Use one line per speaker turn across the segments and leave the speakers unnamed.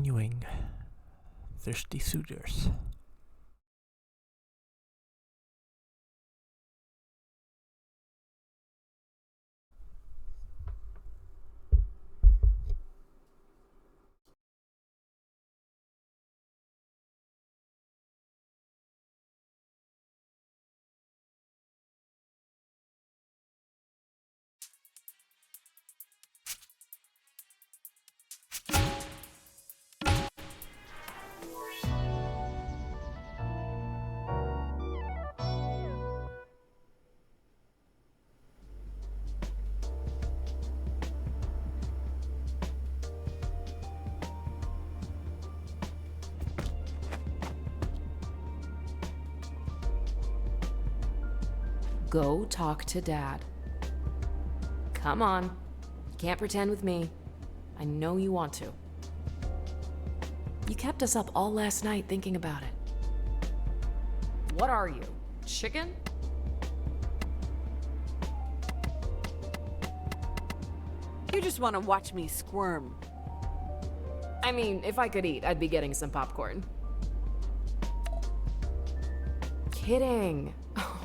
Continuing. Thirsty Suitors.
Go talk to Dad. Come on. You can't pretend with me. I know you want to. You kept us up all last night thinking about it. What are you? Chicken?
You just want to watch me squirm.
I mean, if I could eat, I'd be getting some popcorn. Kidding.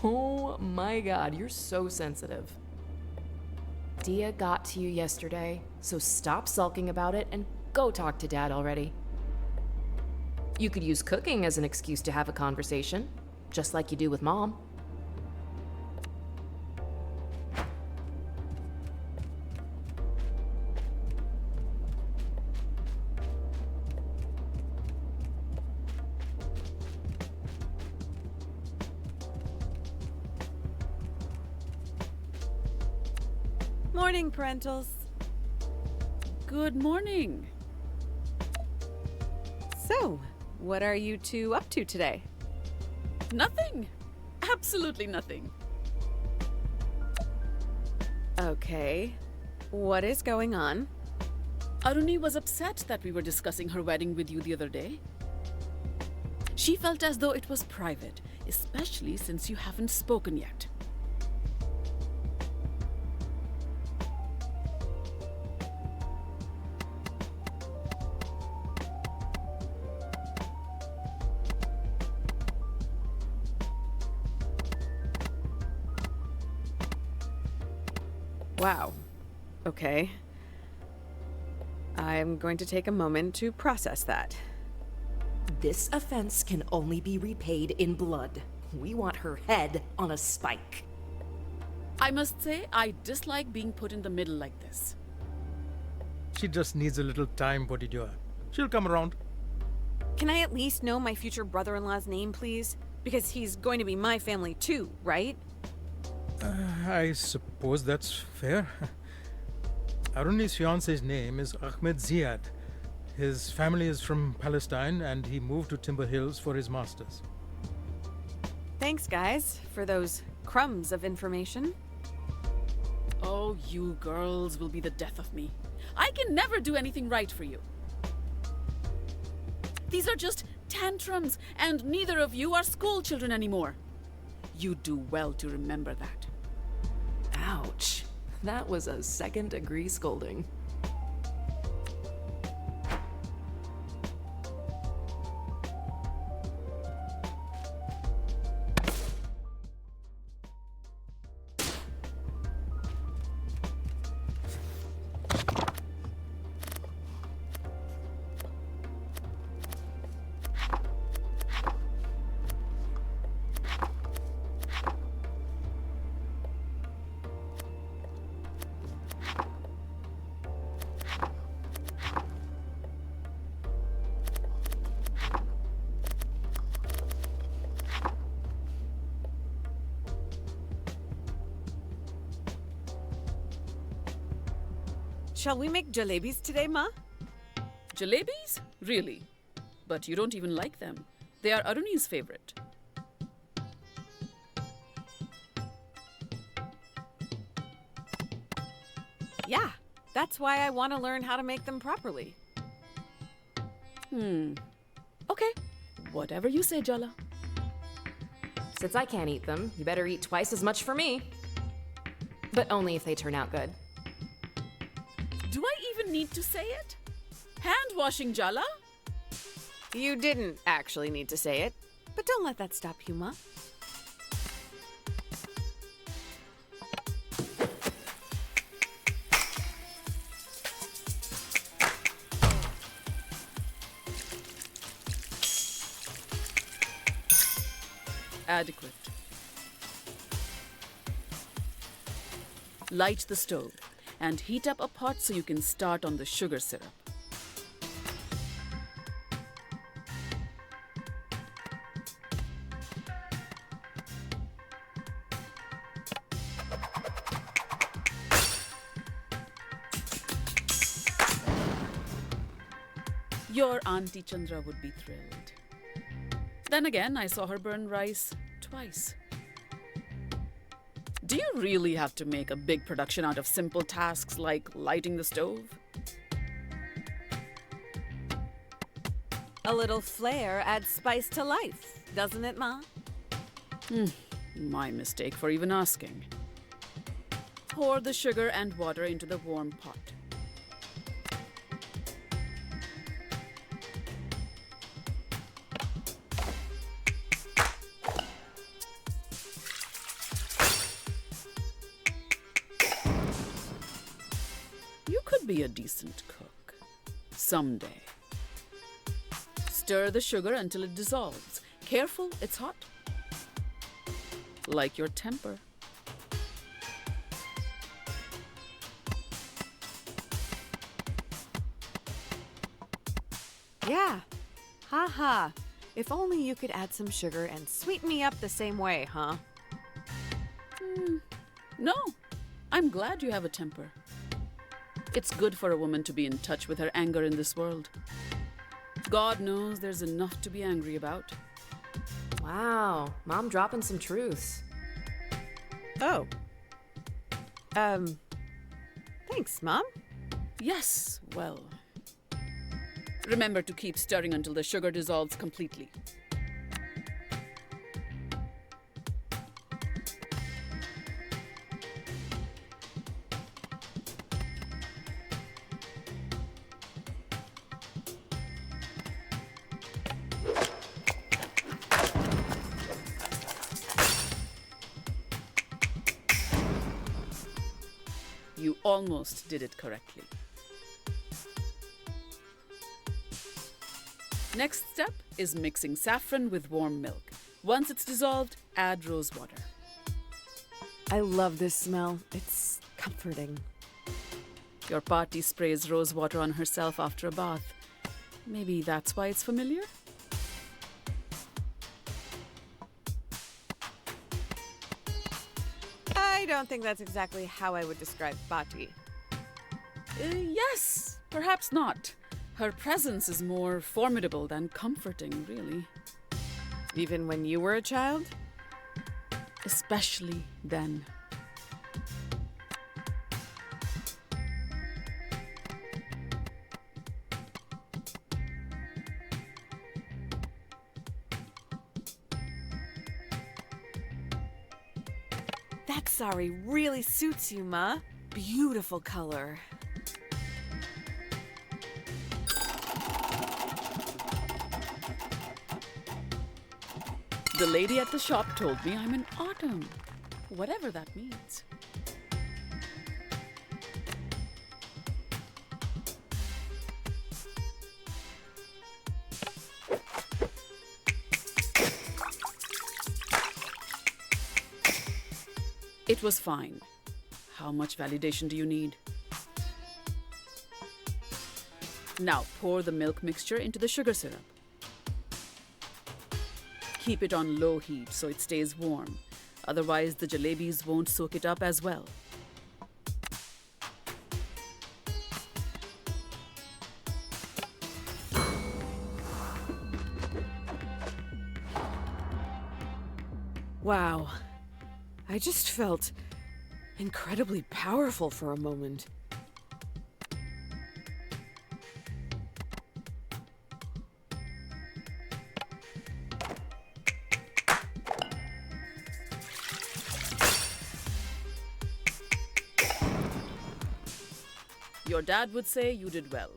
Oh my god, you're so sensitive. Dia got to you yesterday, so stop sulking about it and go talk to Dad already. You could use cooking as an excuse to have a conversation, just like you do with Mom.
Morning, parentals.
Good morning.
So, what are you two up to today?
Nothing. Absolutely nothing.
Okay. What is going on?
Aruni was upset that we were discussing her wedding with you the other day. She felt as though it was private, especially since you haven't spoken yet.
Wow. Okay. I'm going to take a moment to process that.
This offense can only be repaid in blood. We want her head on a spike.
I must say, I dislike being put in the middle like this.
She just needs a little time, Potidua. She'll come around.
Can I at least know my future brother-in-law's name, please? Because he's going to be my family too, right?
I suppose that's fair. Aruni's fiance's name is Ahmed Ziad. His family is from Palestine and he moved to Timber Hills for his master's.
Thanks, guys, for those crumbs of information.
Oh, you girls will be the death of me. I can never do anything right for you. These are just tantrums, and neither of you are school children anymore. You do well to remember that.
Ouch. That was a second-degree scolding.
Shall we make jalebis today, Ma?
Jalebis? Really? But you don't even like them. They are Aruni's favorite.
Yeah, that's why I want to learn how to make them properly.
Okay, whatever you say, Jala.
Since I can't eat them, you better eat twice as much for me. But only if they turn out good.
Do I even need to say it? Hand washing, Jala?
You didn't actually need to say it, but don't let that stop you, Ma.
Adequate. Light the stove and heat up a pot so you can start on the sugar syrup. Your Auntie Chandra would be thrilled. Then again, I saw her burn rice twice. Do you really have to make a big production out of simple tasks like lighting the stove?
A little flair adds spice to life, doesn't it, Ma?
My mistake for even asking. Pour the sugar and water into the warm pot. You could be a decent cook. Someday. Stir the sugar until it dissolves. Careful, it's hot. Like your temper.
Yeah. Ha ha. If only you could add some sugar and sweeten me up the same way, huh?
No, I'm glad you have a temper. It's good for a woman to be in touch with her anger in this world. God knows there's enough to be angry about.
Wow, Mom dropping some truths.
Oh. Thanks, Mom.
Yes, well. Remember to keep stirring until the sugar dissolves completely. You almost did it correctly. Next step is mixing saffron with warm milk. Once it's dissolved, add rose water.
I love this smell. It's comforting.
Your party sprays rose water on herself after a bath. Maybe that's why it's familiar?
I don't think that's exactly how I would describe Bati.
Yes, perhaps not. Her presence is more formidable than comforting, really.
Even when you were a child?
Especially then.
That sari really suits you, Ma. Beautiful color.
The lady at the shop told me I'm in autumn, whatever that means. It was fine. How much validation do you need? Now pour the milk mixture into the sugar syrup. Keep it on low heat so it stays warm. Otherwise, the jalebis won't soak it up as well.
Wow. I just felt incredibly powerful for a moment.
Your dad would say you did well.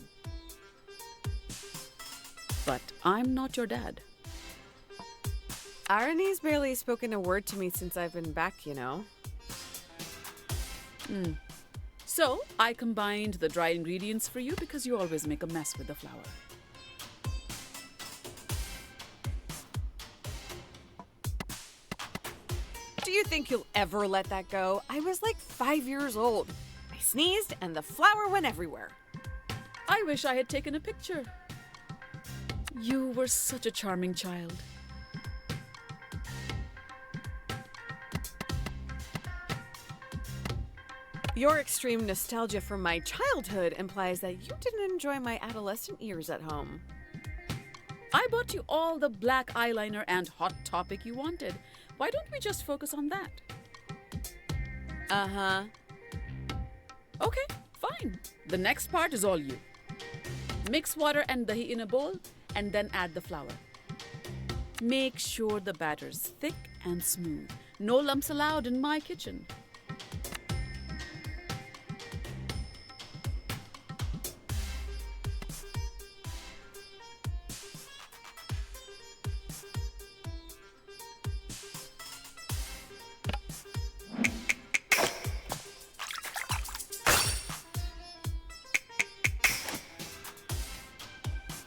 But I'm not your dad.
Irony's barely spoken a word to me since I've been back,
So I combined the dry ingredients for you because you always make a mess with the flour.
Do you think you'll ever let that go? I was like 5 years old. I sneezed and the flour went everywhere.
I wish I had taken a picture. You were such a charming child.
Your extreme nostalgia for my childhood implies that you didn't enjoy my adolescent years at home.
I bought you all the black eyeliner and hot topic you wanted. Why don't we just focus on that?
Uh-huh.
Okay, fine. The next part is all you. Mix water and dahi in a bowl and then add the flour. Make sure the batter's thick and smooth. No lumps allowed in my kitchen.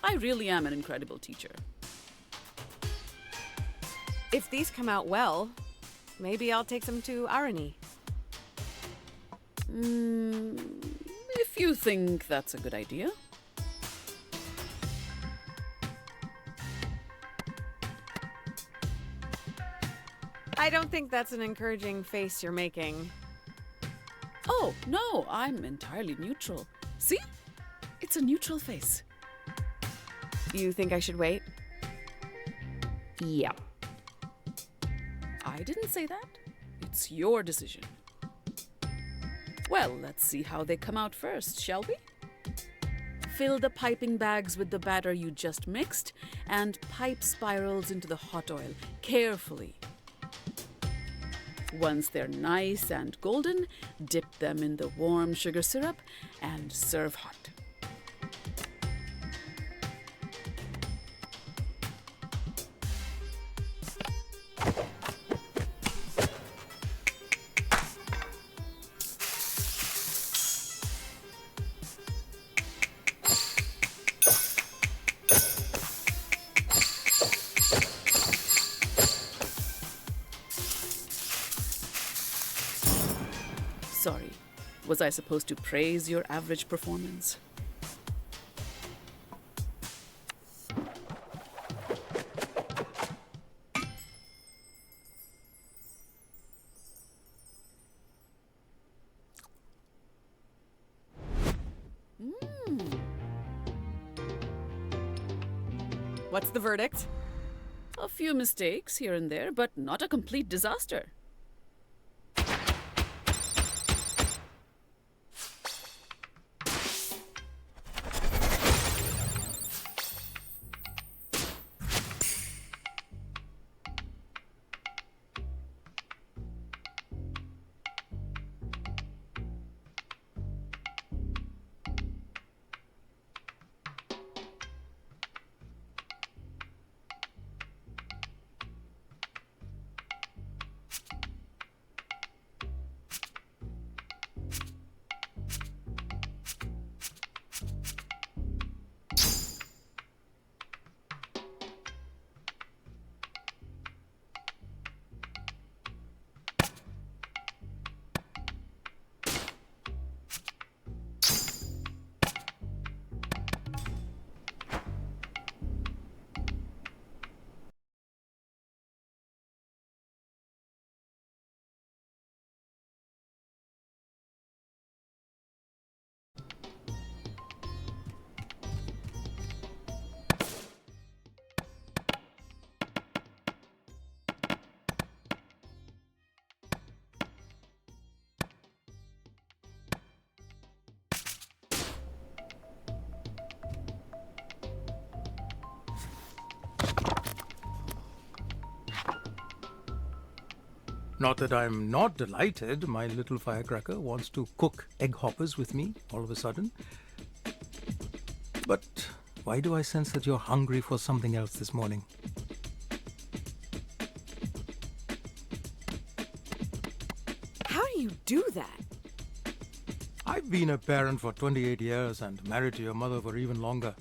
I really am an incredible teacher.
If these come out well, maybe I'll take them to Irony.
If you think that's a good idea.
I don't think that's an encouraging face you're making.
Oh, no, I'm entirely neutral. See? It's a neutral face.
You think I should wait?
Yeah.
I didn't say that. It's your decision. Well, let's see how they come out first, shall we? Fill the piping bags with the batter you just mixed and pipe spirals into the hot oil carefully. Once they're nice and golden, dip them in the warm sugar syrup and serve hot. Sorry, was I supposed to praise your average performance?
What's the verdict?
A few mistakes here and there, but not a complete disaster.
Not that I'm not delighted my little firecracker wants to cook egg hoppers with me all of a sudden. But Why do I sense that you're hungry for something else this morning?
How do you do that?
I've been a parent for 28 years and married to your mother for even longer.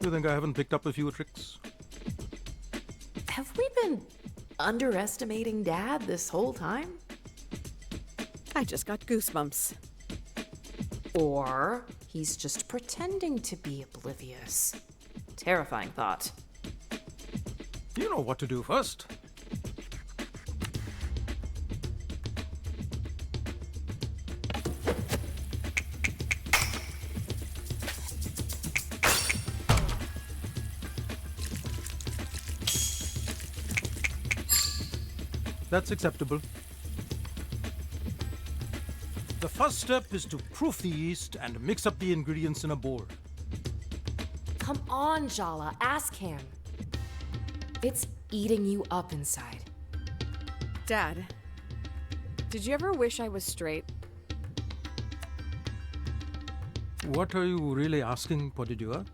You think I haven't picked up a few tricks?
Have we been underestimating Dad this whole time?
I just got goosebumps.
Or he's just pretending to be oblivious. Terrifying thought.
You know what to do first. That's acceptable. The first step is to proof the yeast and mix up the ingredients in a bowl.
Come on, Jala, ask him. It's eating you up inside.
Dad, did you ever wish I was straight?
What are you really asking, Podidua?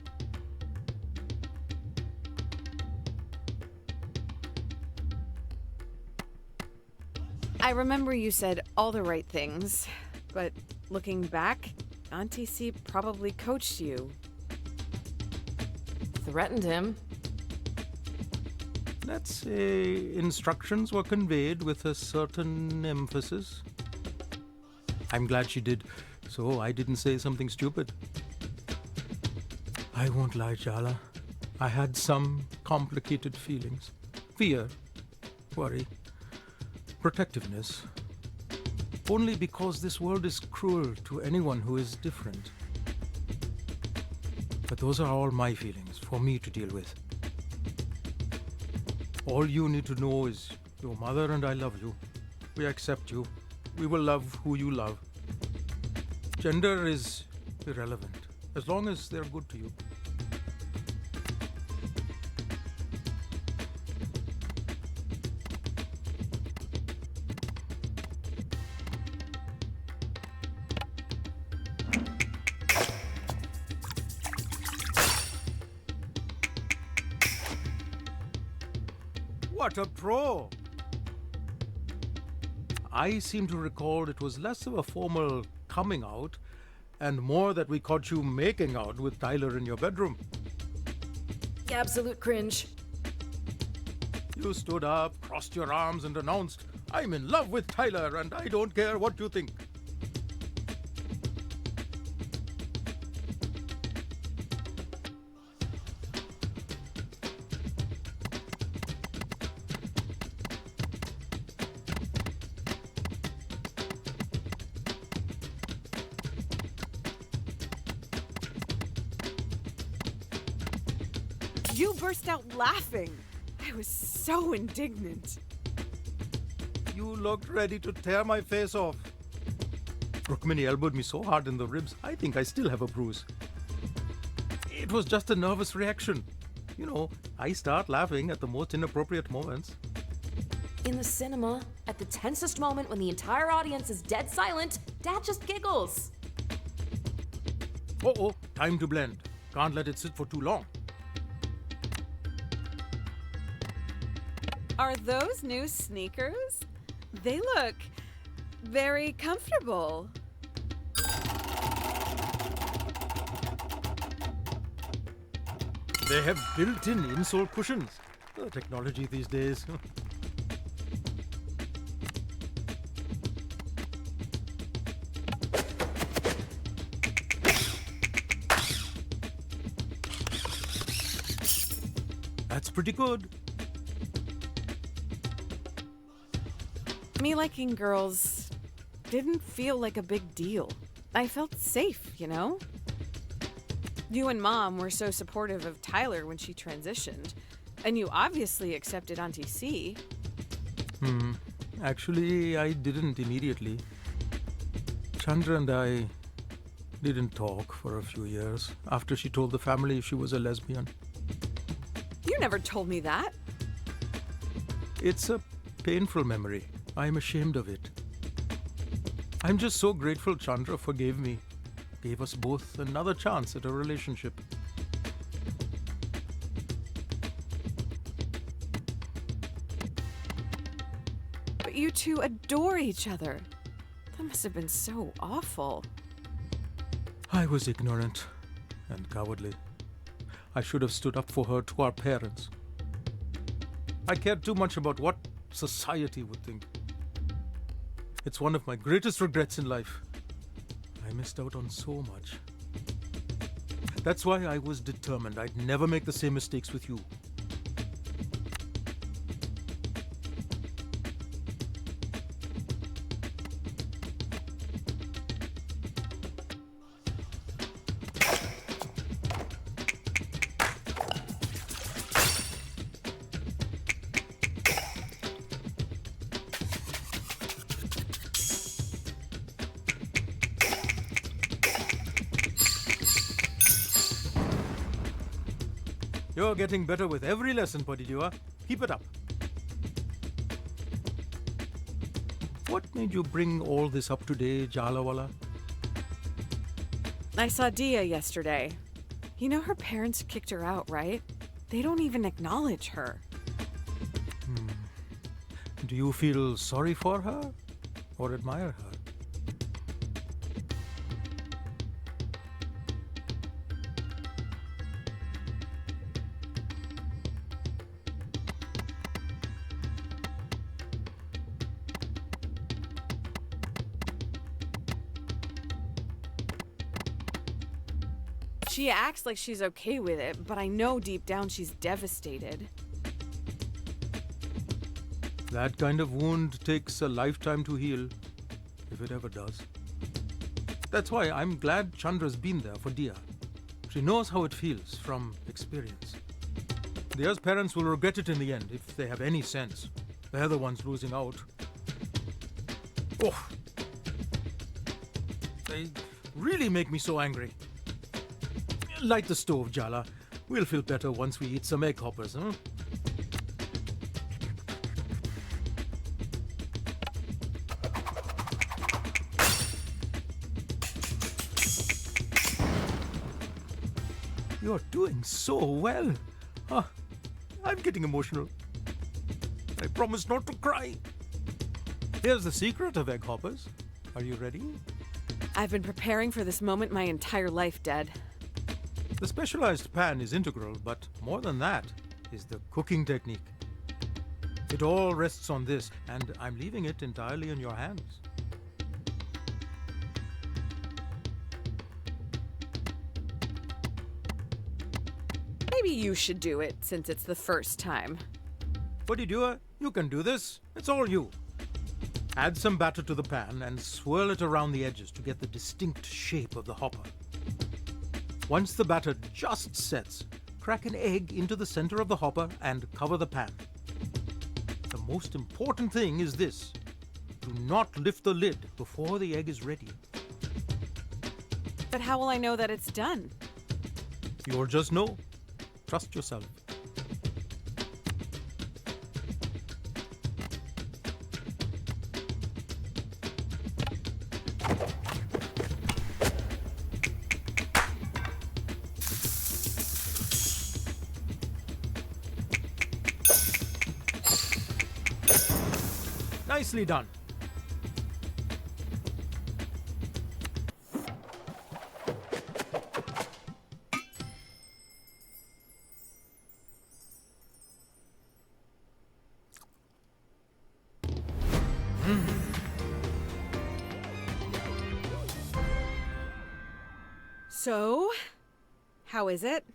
I remember you said all the right things, but looking back, Auntie C probably coached you.
Threatened him.
Let's say instructions were conveyed with a certain emphasis. I'm glad she did, so I didn't say something stupid. I won't lie, Jala. I had some complicated feelings. Fear, worry, protectiveness. Only because this world is cruel to anyone who is different. But those are all my feelings for me to deal with. All you need to know is your mother and I love you. We accept you. We will love who you love. Gender is irrelevant as long as they're good to you. What a pro! I seem to recall it was less of a formal coming out and more that we caught you making out with Tyler in your bedroom.
Absolute cringe.
You stood up, crossed your arms, and announced, "I'm in love with Tyler and I don't care what you think."
You burst out laughing. I was so indignant.
You looked ready to tear my face off. Rukmini elbowed me so hard in the ribs, I think I still have a bruise. It was just a nervous reaction. You know, I start laughing at the most inappropriate moments.
In the cinema, at the tensest moment when the entire audience is dead silent, Dad just giggles.
Uh-oh, time to blend. Can't let it sit for too long.
Are those new sneakers? They look very comfortable.
They have built-in insole cushions. The technology these days. That's pretty good.
Me liking girls didn't feel like a big deal. I felt safe, you know? You and Mom were so supportive of Tyler when she transitioned, and you obviously accepted Auntie C.
Actually, I didn't immediately. Chandra and I didn't talk for a few years after she told the family she was a lesbian.
You never told me that.
It's a painful memory. I'm ashamed of it. I'm just so grateful Chandra forgave me, gave us both another chance at a relationship.
two adore each other. That must have been so awful.
I was ignorant and cowardly. I should have stood up for her to our parents. I cared too much about what society would think. It's one of my greatest regrets in life. I missed out on so much. That's why I was determined I'd never make the same mistakes with you. You're getting better with every lesson, Padidua. Keep it up. What made you bring all this up today, Jalawala?
I saw Dia yesterday. You know her parents kicked her out, right? They don't even acknowledge her.
Do you feel sorry for her or admire her?
She acts like she's okay with it, but I know deep down she's devastated.
That kind of wound takes a lifetime to heal, if it ever does. That's why I'm glad Chandra's been there for Dia. She knows how it feels from experience. Dia's parents will regret it in the end, if they have any sense. They're the ones losing out. Oh! They really make me so angry. Light the stove, Jala. We'll feel better once we eat some egg hoppers, huh? You're doing so well. I'm getting emotional. I promise not to cry. Here's the secret of egg hoppers. Are you ready?
I've been preparing for this moment my entire life, Dad.
The specialized pan is integral, but more than that is the cooking technique. It all rests on this, and I'm leaving it entirely in your hands.
Maybe you should do it, since it's the first time.
Padidua, you can do this. It's all you. Add some batter to the pan and swirl it around the edges to get the distinct shape of the hopper. Once the batter just sets, crack an egg into the center of the hopper and cover the pan. The most important thing is this: do not lift the lid before the egg is ready.
But how will I know that it's done?
You'll just know. Trust yourself. Nicely done.
So, how is it?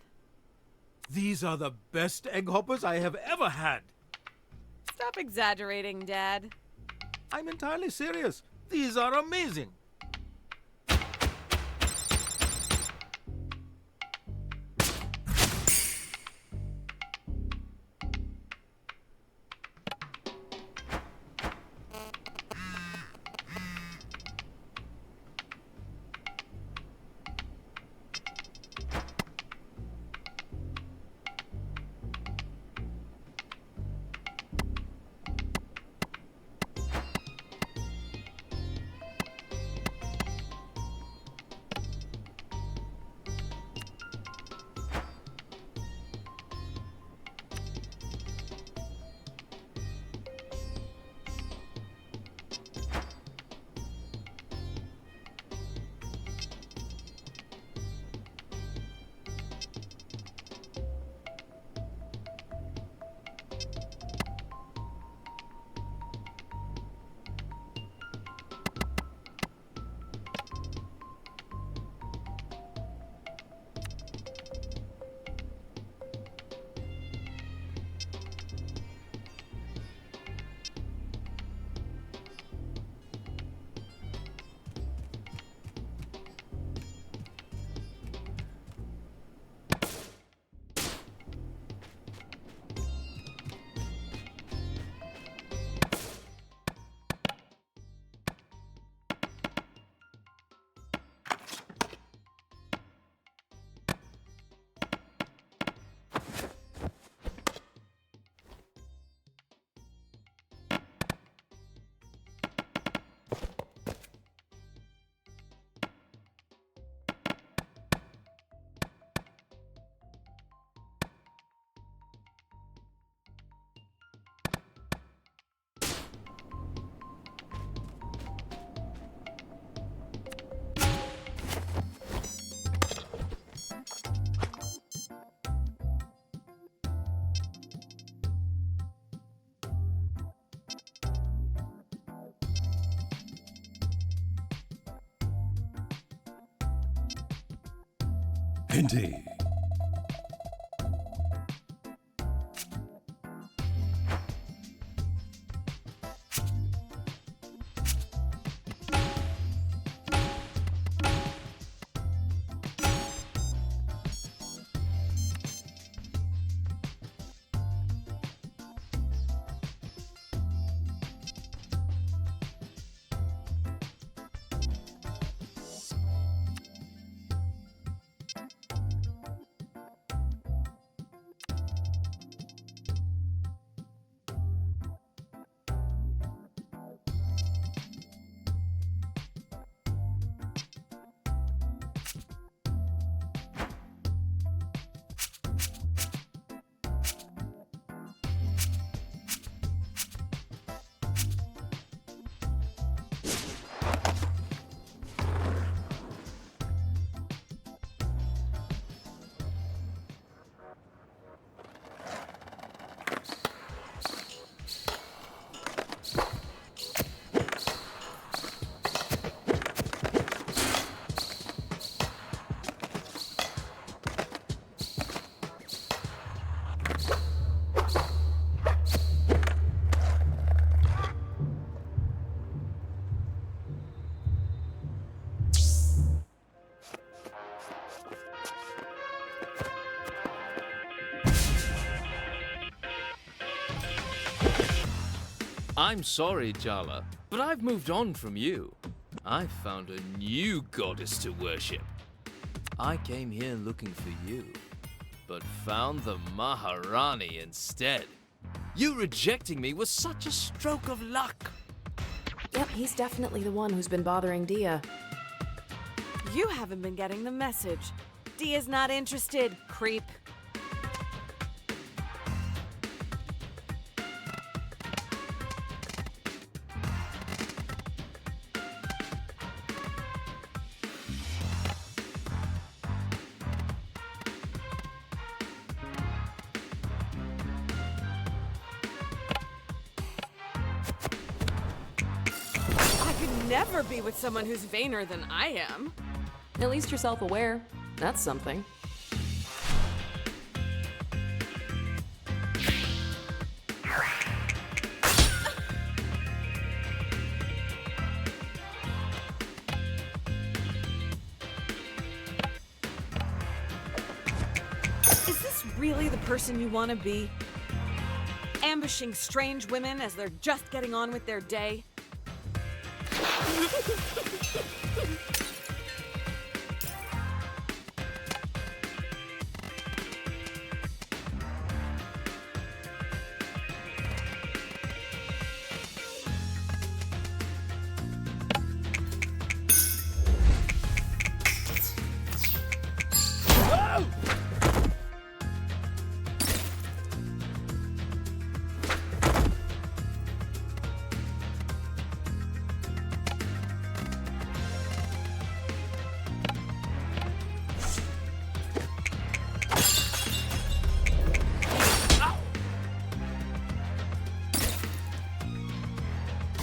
These are the best egg hoppers I have ever had.
Stop exaggerating, Dad.
I'm entirely serious. These are amazing.
Indeed.
I'm sorry, Jala, but I've moved on from you. I found a new goddess to worship. I came here looking for you, but found the Maharani instead. You rejecting me was such a stroke of luck.
Yep, he's definitely the one who's been bothering Dia.
You haven't been getting the message. Dia's not interested, creep. I could never be with someone who's vainer than I am.
At least you're self-aware. That's something.
Is this really the person you want to be? Ambushing strange women as they're just getting on with their day?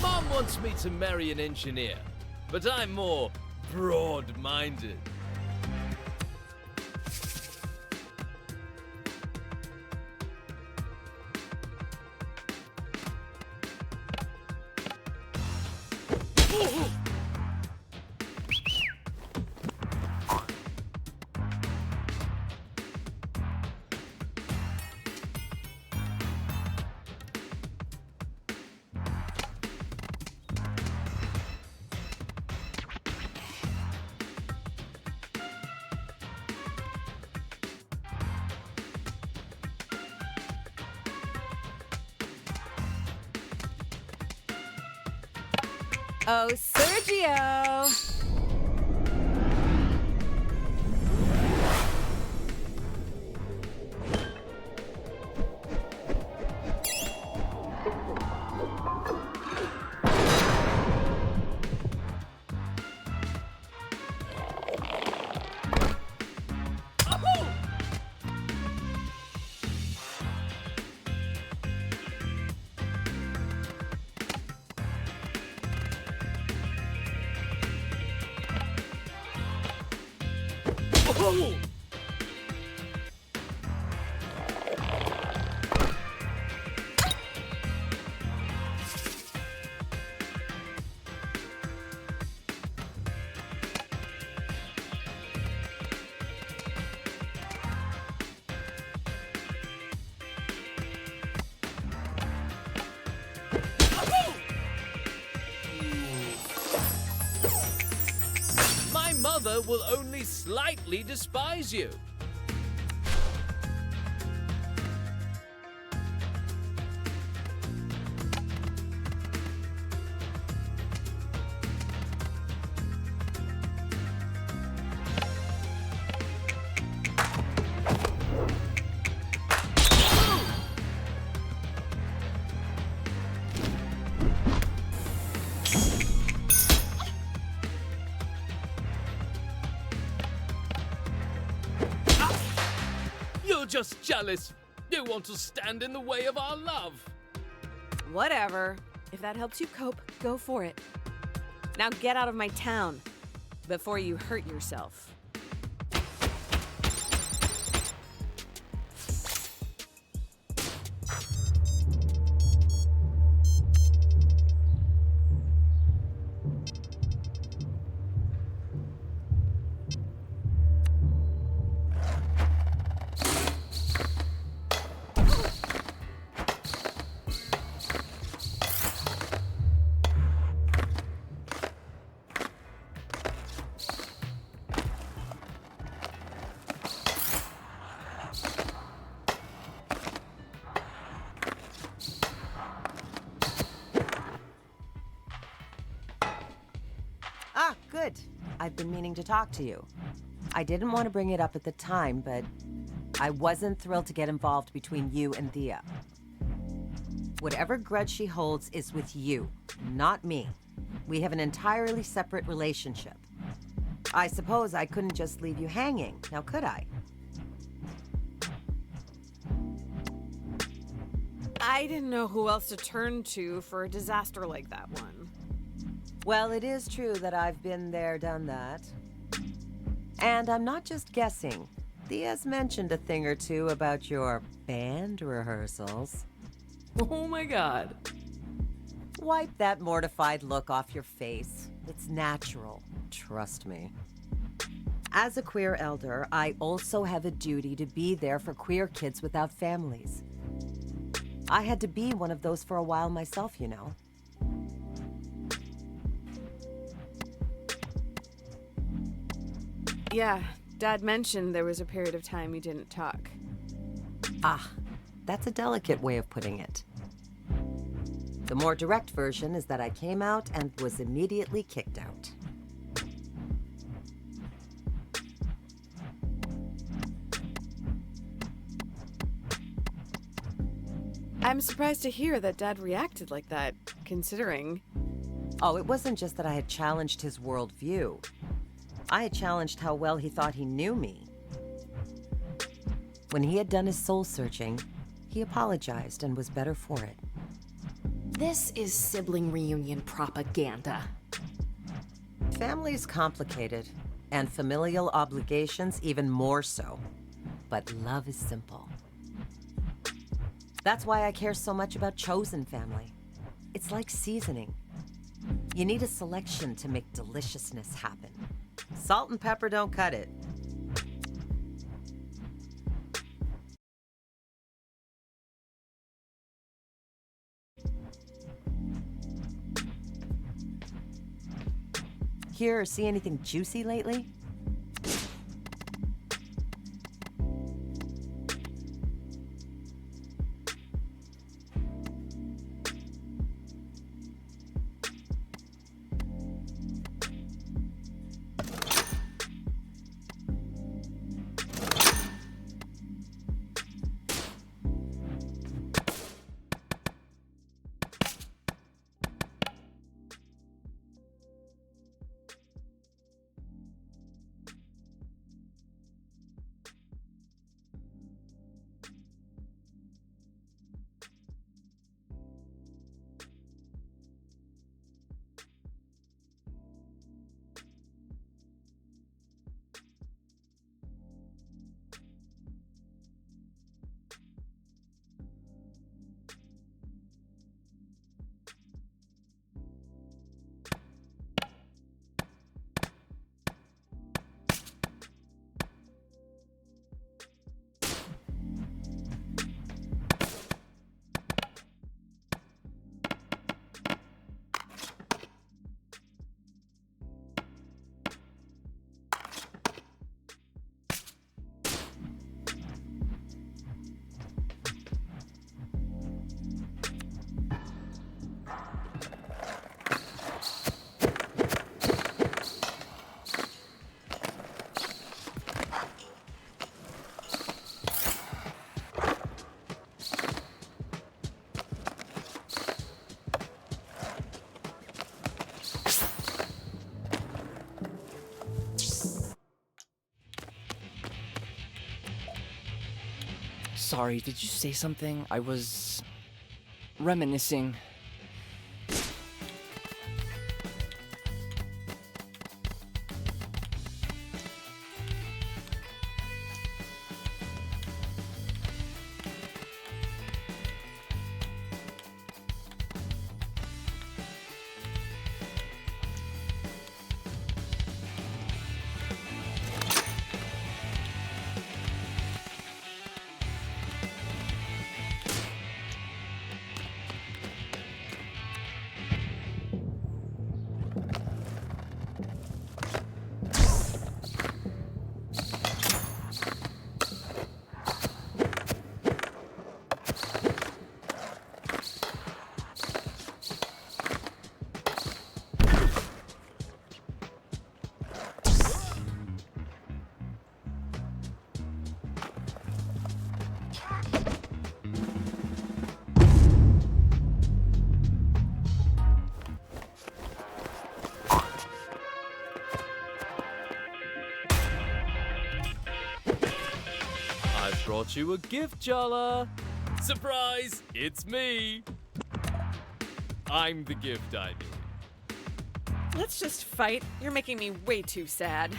Mom wants me to marry an engineer, but I'm more broad-minded.
Oh, Sergio!
Oh! mother will only slightly despise you. You're just jealous. You want to stand in the way of our love.
Whatever. If that helps you cope, go for it. Now get out of my town before you hurt yourself.
Ah, good. I've been meaning to talk to you. I didn't want to bring it up at the time, but I wasn't thrilled to get involved between you and Thea. Whatever grudge she holds is with you, not me. We have an entirely separate relationship. I suppose I couldn't just leave you hanging, now could I?
I didn't know who else to turn to for a disaster like that one.
Well, it is true that I've been there, done that. And I'm not just guessing. Thea's mentioned a thing or two about your band rehearsals.
Oh my god.
Wipe that mortified look off your face. It's natural, trust me. As a queer elder, I also have a duty to be there for queer kids without families. I had to be one of those for a while myself, you know.
Yeah, Dad mentioned there was a period of time you didn't talk.
Ah, that's a delicate way of putting it. The more direct version is that I came out and was immediately kicked out.
I'm surprised to hear that Dad reacted like that, considering.
Oh, it wasn't just that I had challenged his worldview. I had challenged how well he thought he knew me. When he had done his soul searching, he apologized and was better for it.
This is sibling reunion propaganda.
Family's complicated, and familial obligations even more so. But love is simple. That's why I care so much about chosen family. It's like seasoning. You need a selection to make deliciousness happen. Salt and pepper don't cut it. Hear or see anything juicy lately?
Sorry, did you say something? I was reminiscing.
I've brought you a gift, Jala. Surprise! It's me. I'm the gift, I mean.
Let's just fight. You're making me way too sad.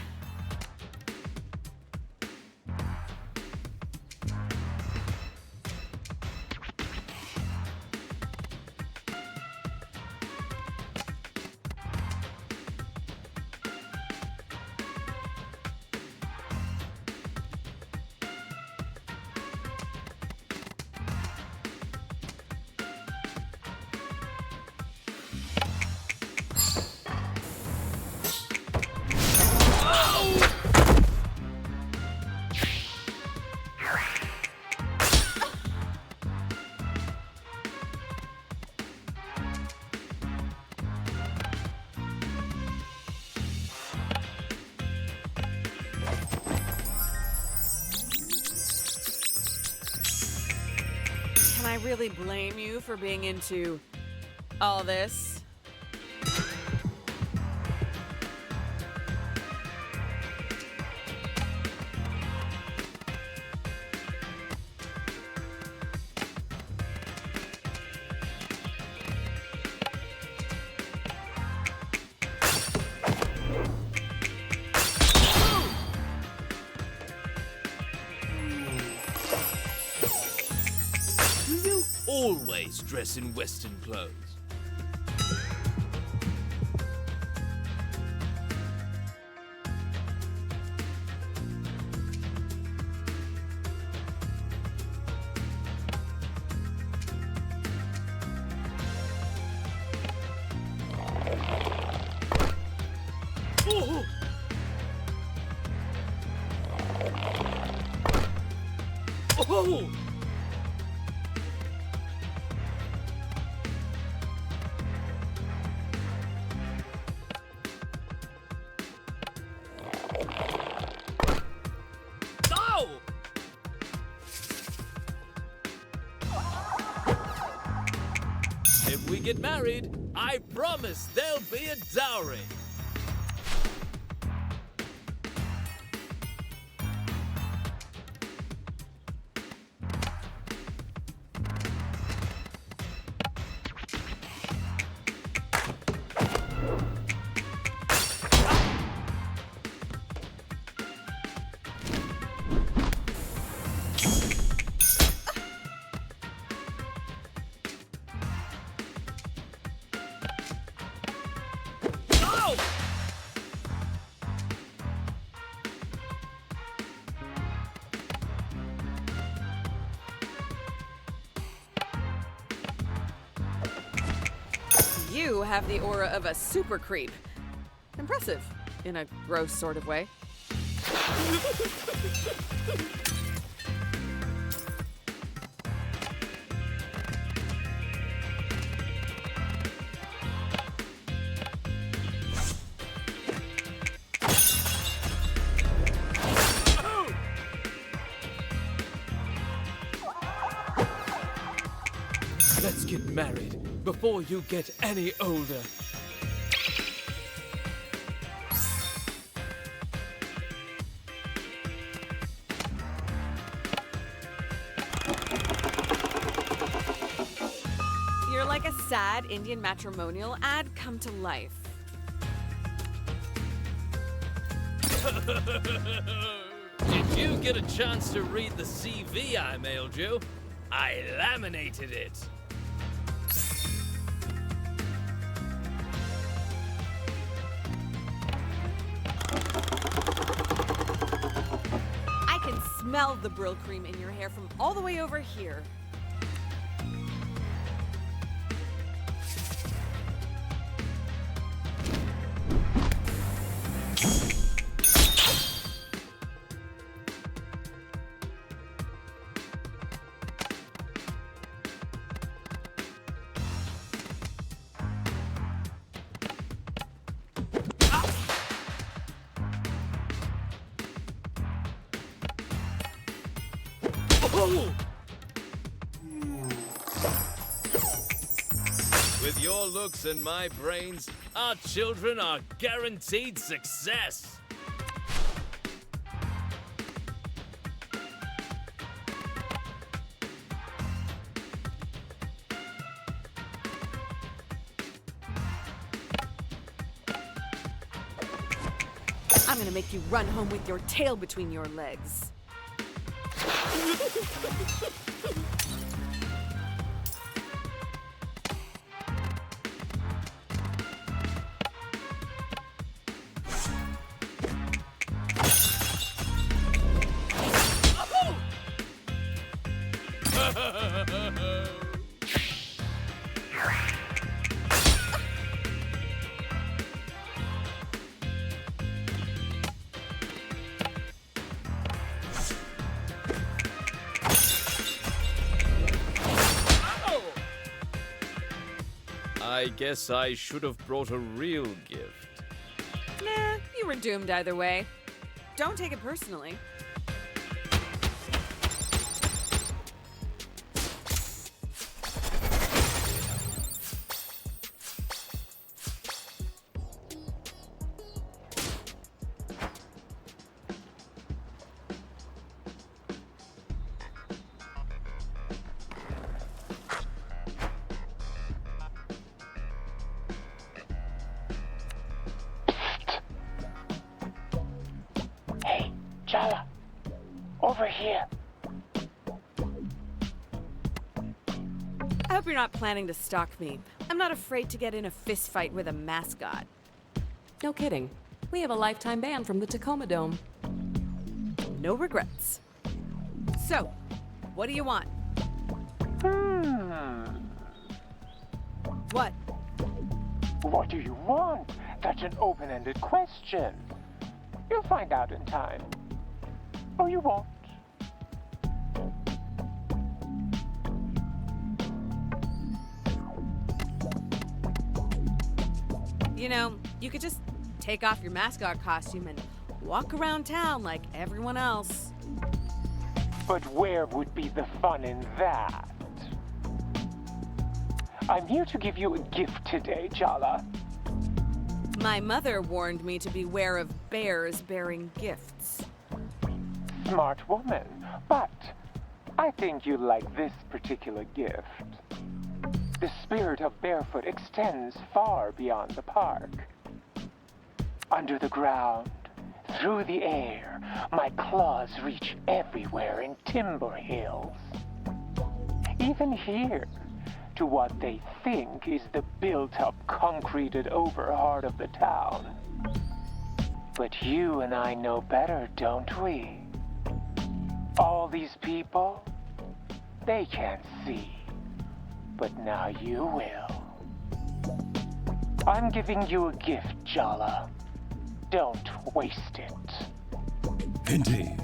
Can I really blame you for being into all this?
Always dress in Western clothes. Oh! Oh! If we get married, I promise there'll be a dowry.
You have the aura of a super creep. Impressive, in a gross sort of way.
Let's get married before you get any older.
sad Indian matrimonial ad come to life.
Did you get a chance to read the CV I mailed you? I laminated it.
I can smell the Brill cream in your hair from all the way over here.
With your looks and my brains, our children are guaranteed success.
I'm gonna make you run home with your tail between your legs.
I guess I should have brought a real gift.
Nah, you were doomed either way. Don't take it personally.
Hey, Jala, over here.
I hope you're not planning to stalk me. I'm not afraid to get in a fist fight with a mascot.
No kidding. We have a lifetime ban from the Tacoma Dome.
No regrets. So, what do you want? What?
What do you want? That's an open-ended question. You'll find out in time. Or you won't.
You know, you could just take off your mascot costume and walk around town like everyone else.
But where would be the fun in that? I'm here to give you a gift today, Jala.
My mother warned me to beware of bears bearing gifts.
Smart woman, but I think you'll like this particular gift. The spirit of Barefoot extends far beyond the park. Under the ground, through the air, my claws reach everywhere in Timber Hills. Even here, to what they think is the built-up, concreted over heart of the town. But you and I know better, don't we? All these people, they can't see. But now you will. I'm giving you a gift, Jala. Don't waste it.
Indeed.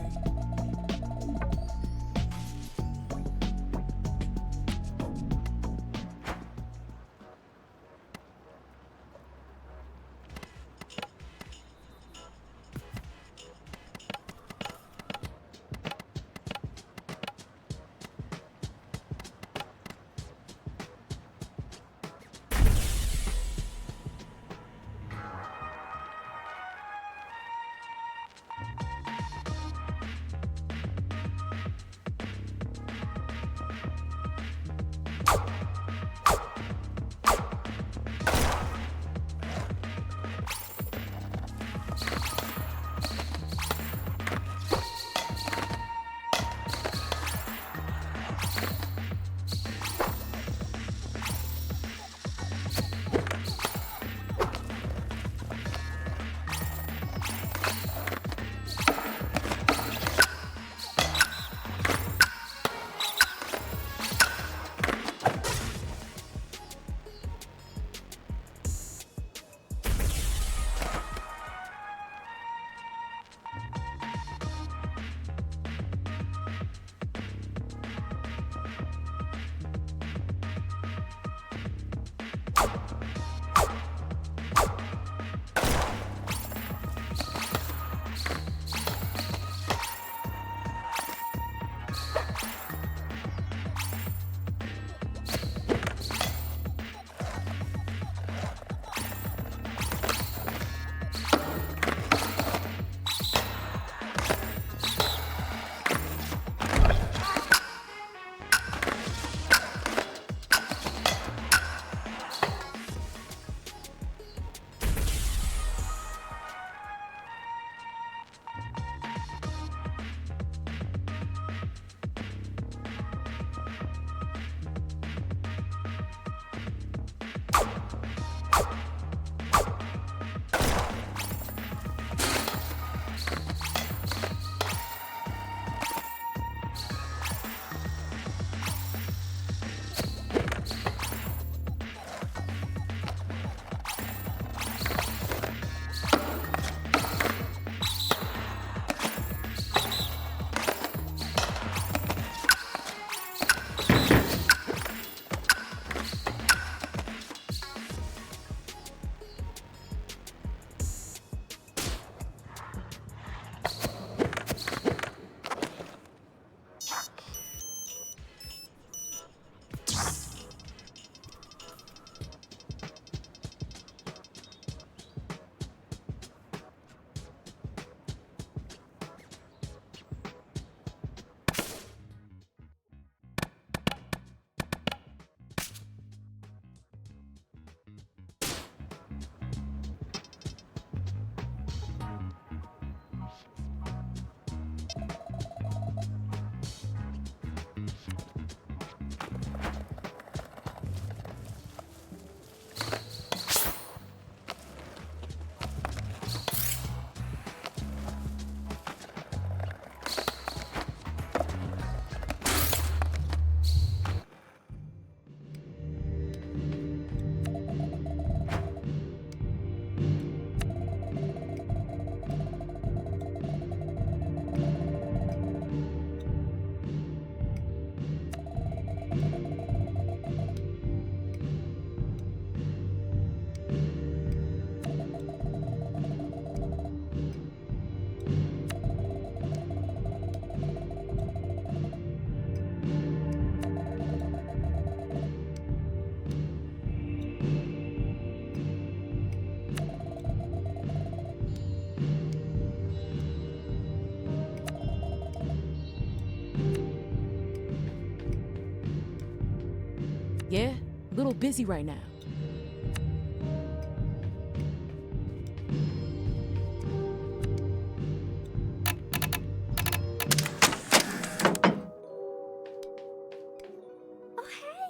Little busy right now.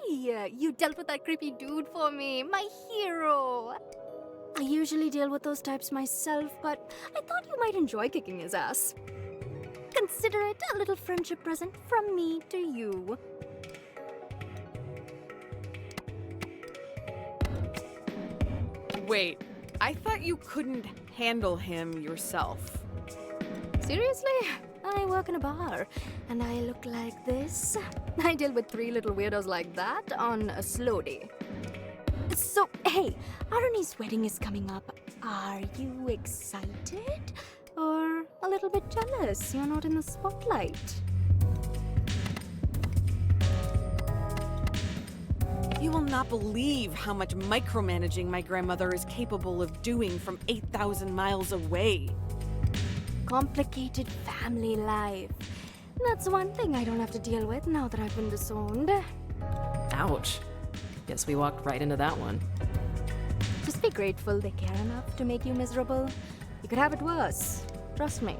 Hey, you dealt with that creepy dude for me, my hero. I usually deal with those types myself, but I thought you might enjoy kicking his ass. Consider it a little friendship present from me to you.
Wait, I thought you couldn't handle him yourself.
Seriously? I work in a bar, and I look like this. I deal with 3 little weirdos like that on a slow day. So, hey, Arnie's wedding is coming up. Are you excited? Or a little bit jealous you're not in the spotlight?
You will not believe how much micromanaging my grandmother is capable of doing from 8,000 miles away.
Complicated family life. That's one thing I don't have to deal with now that I've been disowned.
Ouch. Guess we walked right into that one.
Just be grateful they care enough to make you miserable. You could have it worse. Trust me.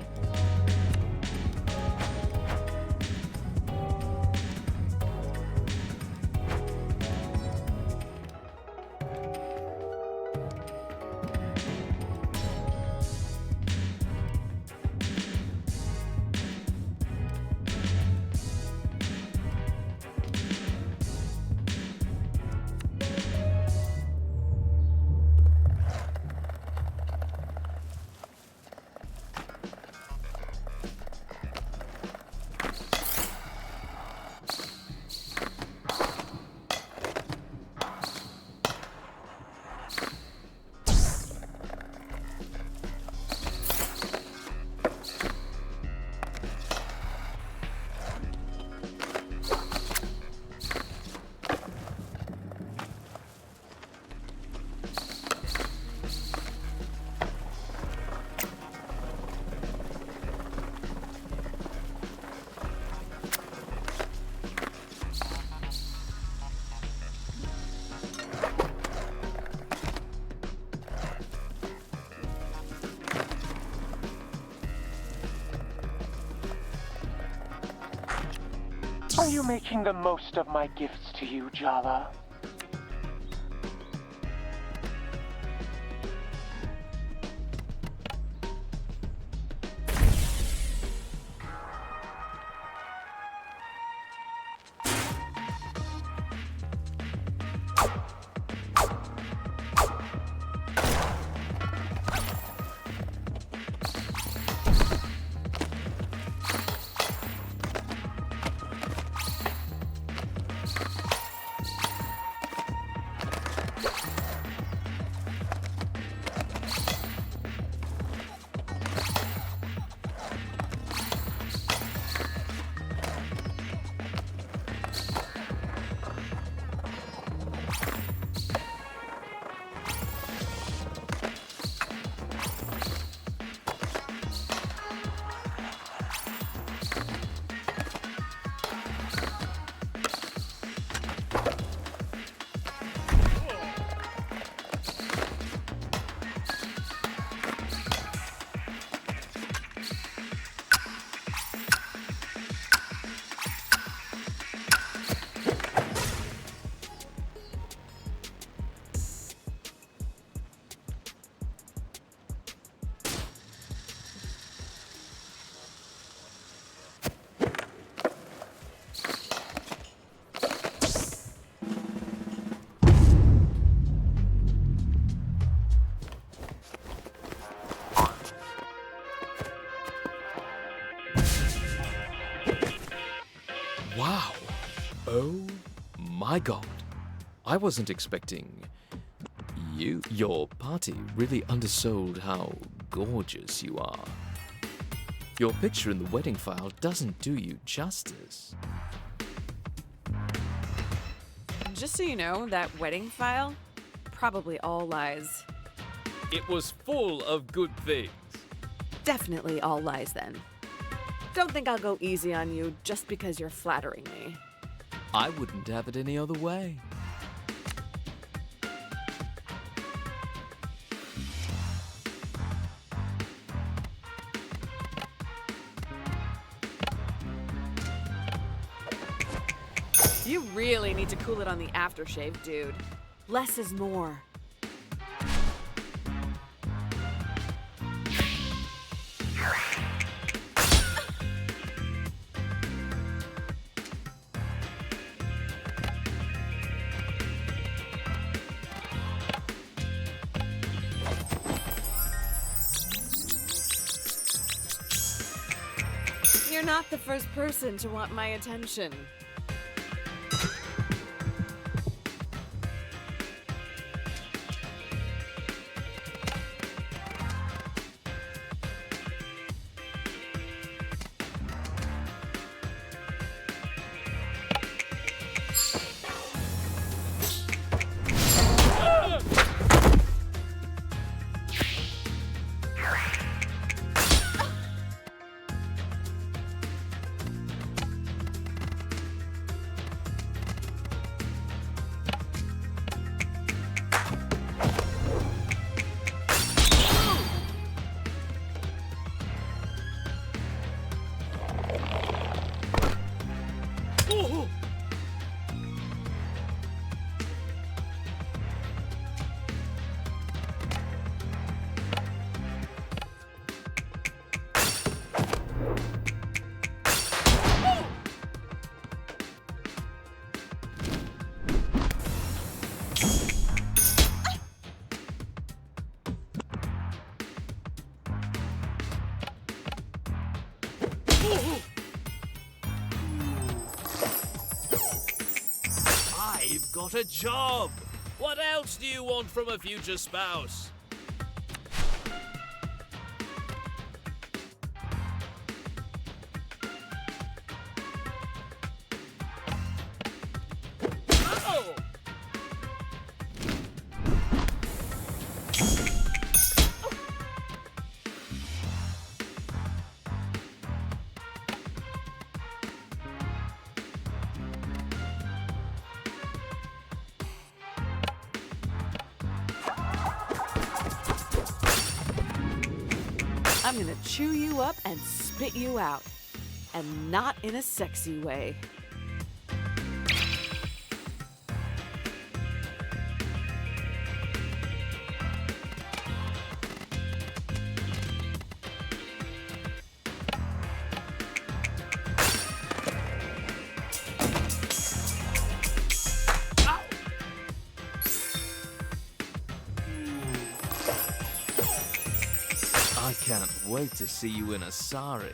Are you making the most of my gifts to you, Jala?
Wow. Oh my god. I wasn't expecting you. Your party really undersold how gorgeous you are. Your picture in the wedding file doesn't do you justice.
Just so you know, that wedding file, probably all lies.
It was full of good things.
Definitely all lies then. Don't think I'll go easy on you just because you're flattering me.
I wouldn't have it any other way.
You really need to cool it on the aftershave, dude. Less is more. You're not the first person to want my attention.
I've got a job! What else do you want from a future spouse? Oh!
I'm gonna chew you up and spit you out. And not in a sexy way.
I can't wait to see you in a sari.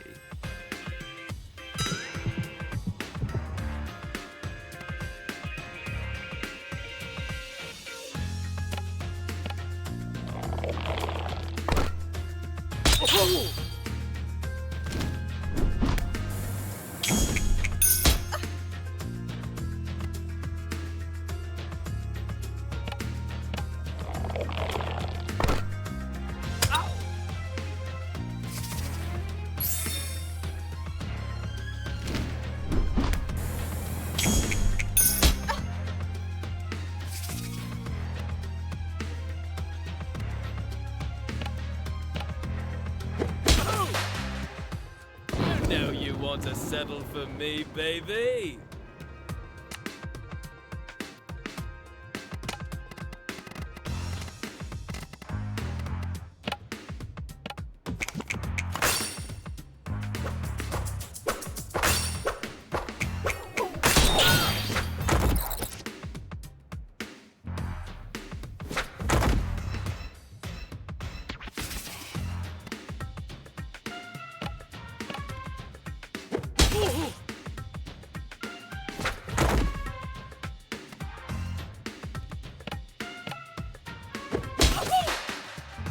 You know you want to settle for me, baby.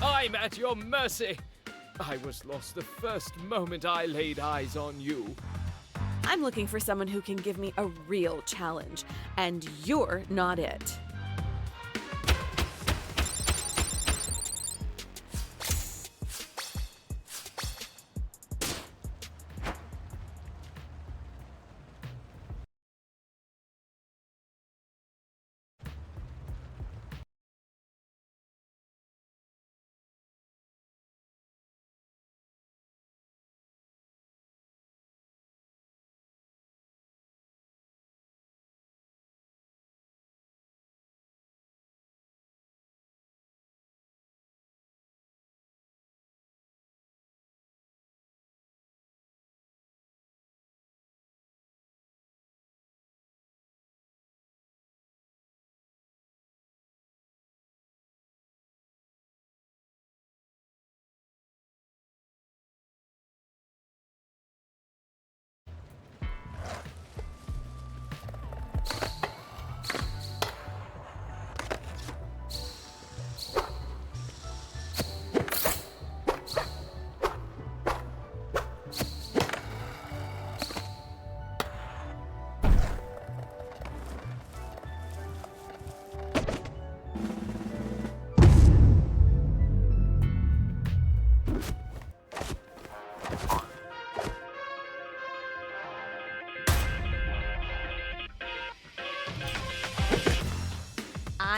I'm at your mercy. I was lost the first moment I laid eyes on you.
I'm looking for someone who can give me a real challenge, and you're not it.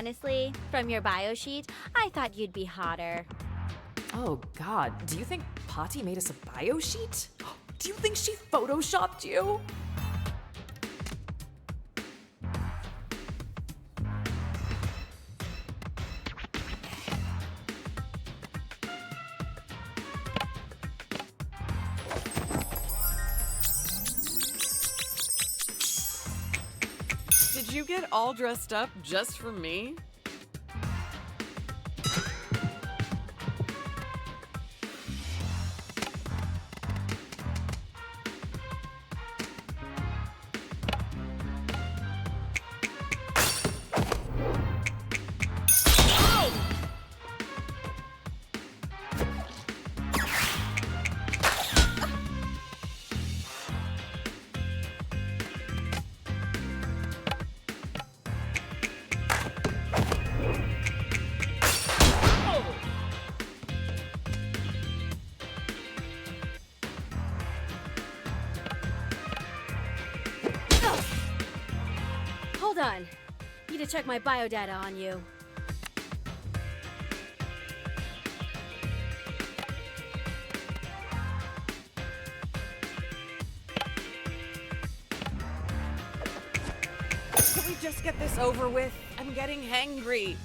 Honestly, from your bio sheet, I thought you'd be hotter.
Oh god, do you think Pati made us a bio sheet? Do you think she photoshopped you?
Did you get all dressed up just for me?
Hold on. Need to check my biodata on you.
Can we just get this over with? I'm getting hangry.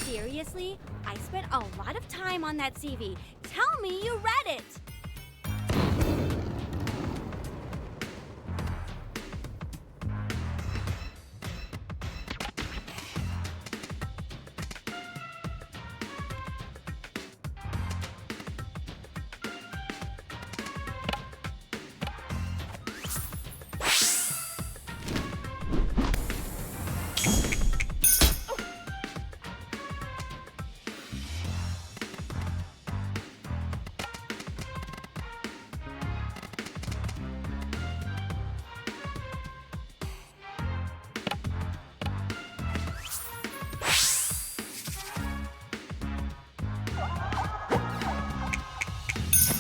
Seriously? I spent a lot of time on that CV. Tell me you read it!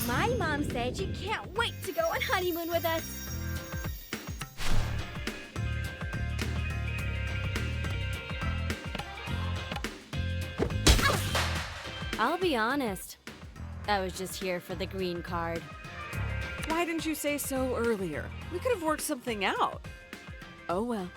My mom said she can't wait to go on honeymoon with us. I'll be honest. I was just here for the green card.
Why didn't you say so earlier? We could have worked something out. Oh well.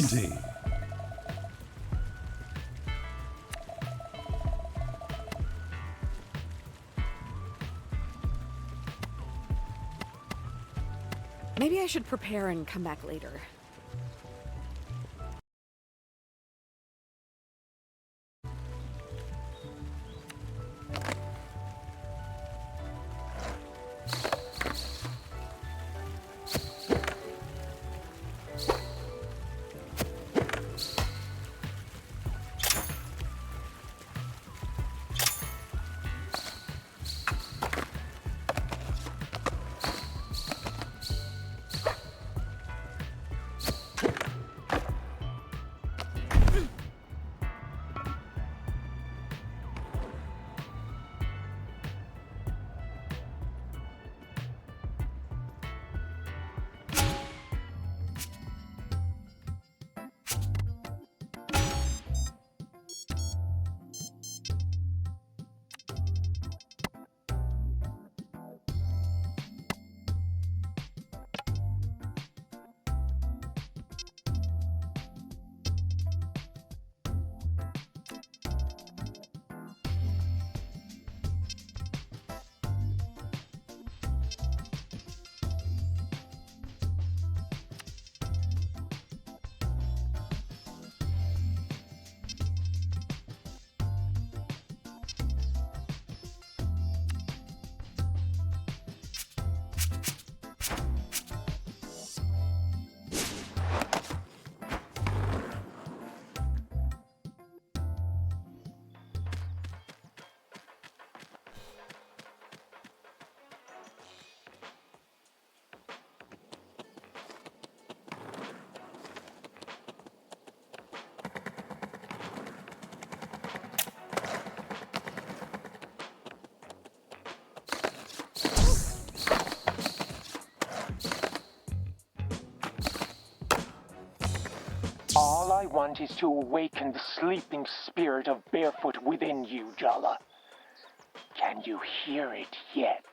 certainty.
Maybe I should prepare and come back later.
All I want is to awaken the sleeping spirit of Barefoot within you, Jala. Can you hear it yet?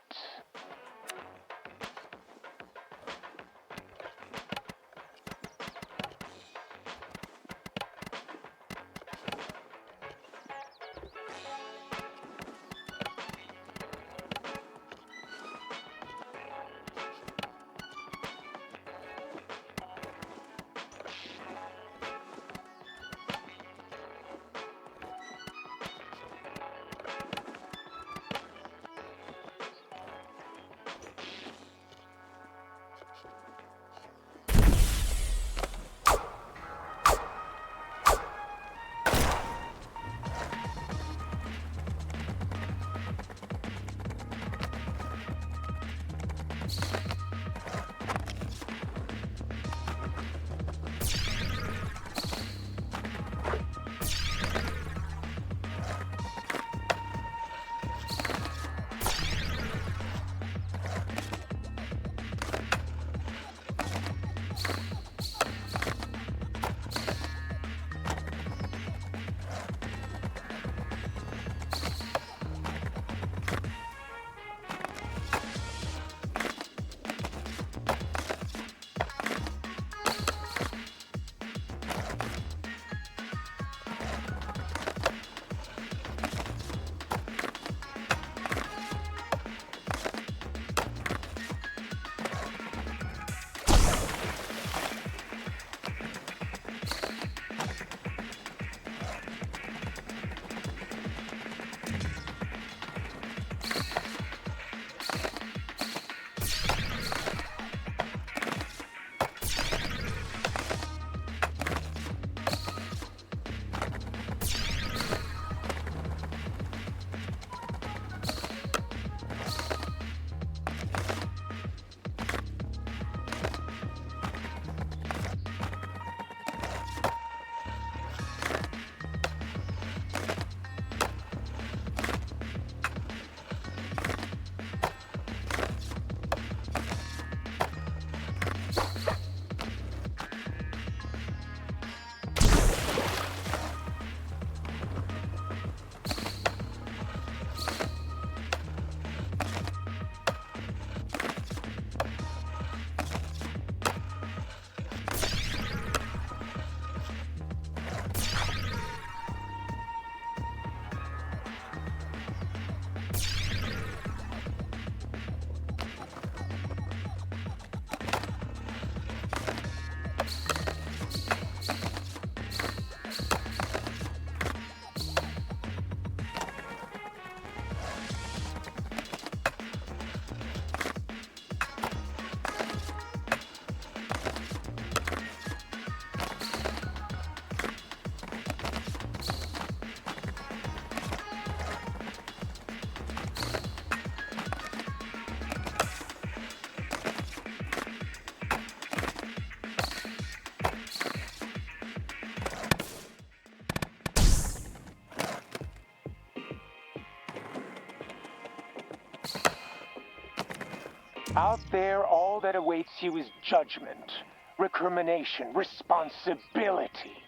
Out there, all that awaits you is judgment, recrimination, responsibility.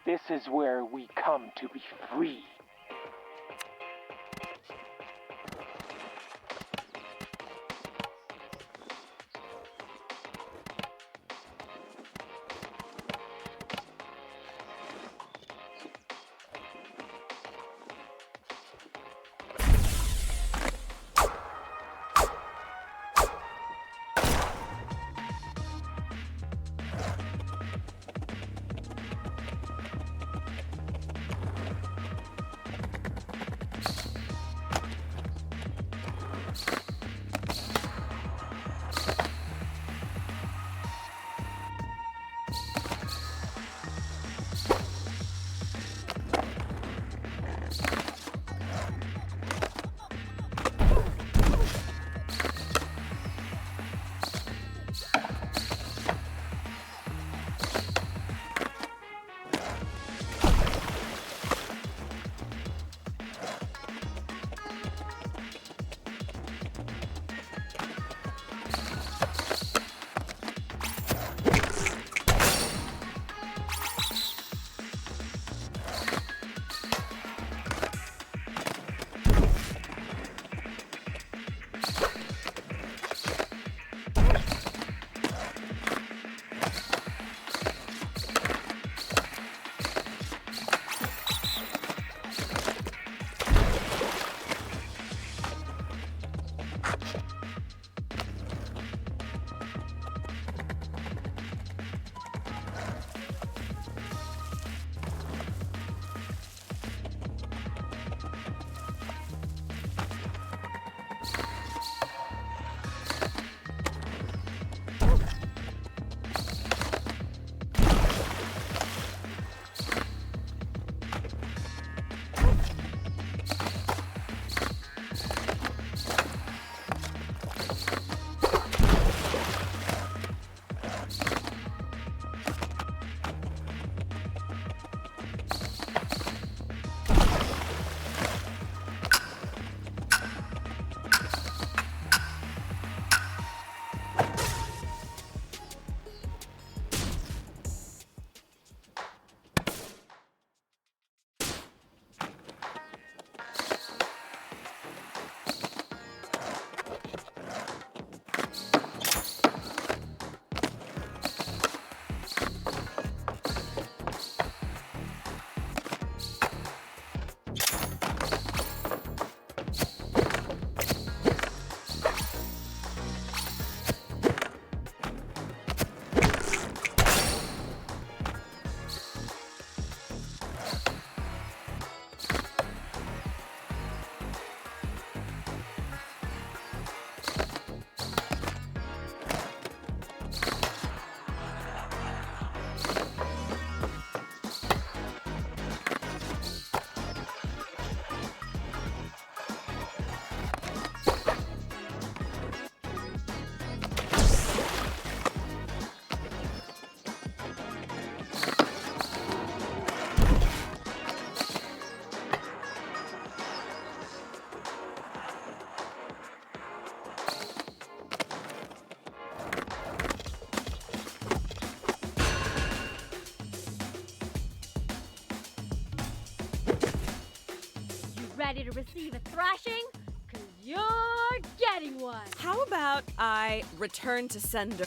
This is where we come to be free.
Ready to receive a thrashing? 'Cause you're getting one.
How about I return to sender?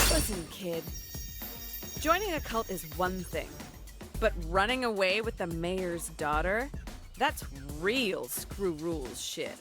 Listen, kid. Joining a cult is one thing, but running away with the mayor's daughter? That's real screw rules shit.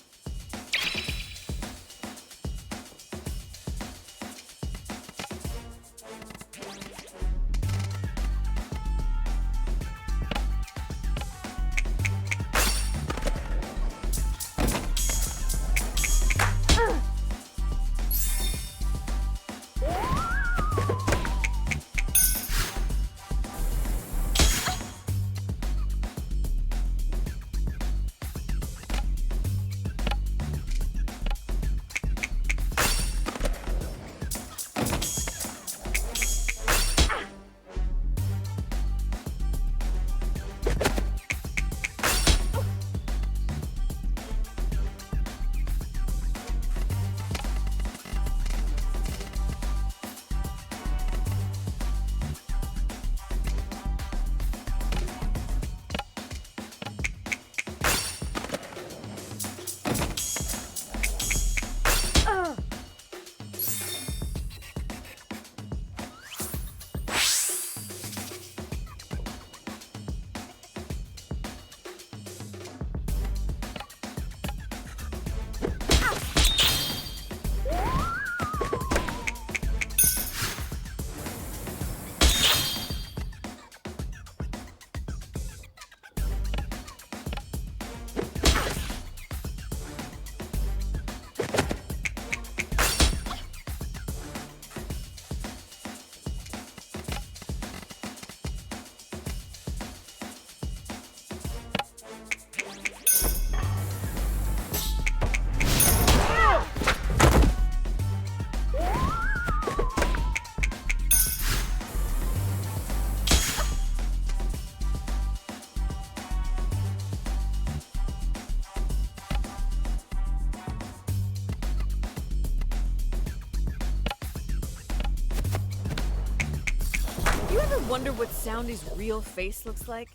wonder what Soundy's real face looks like?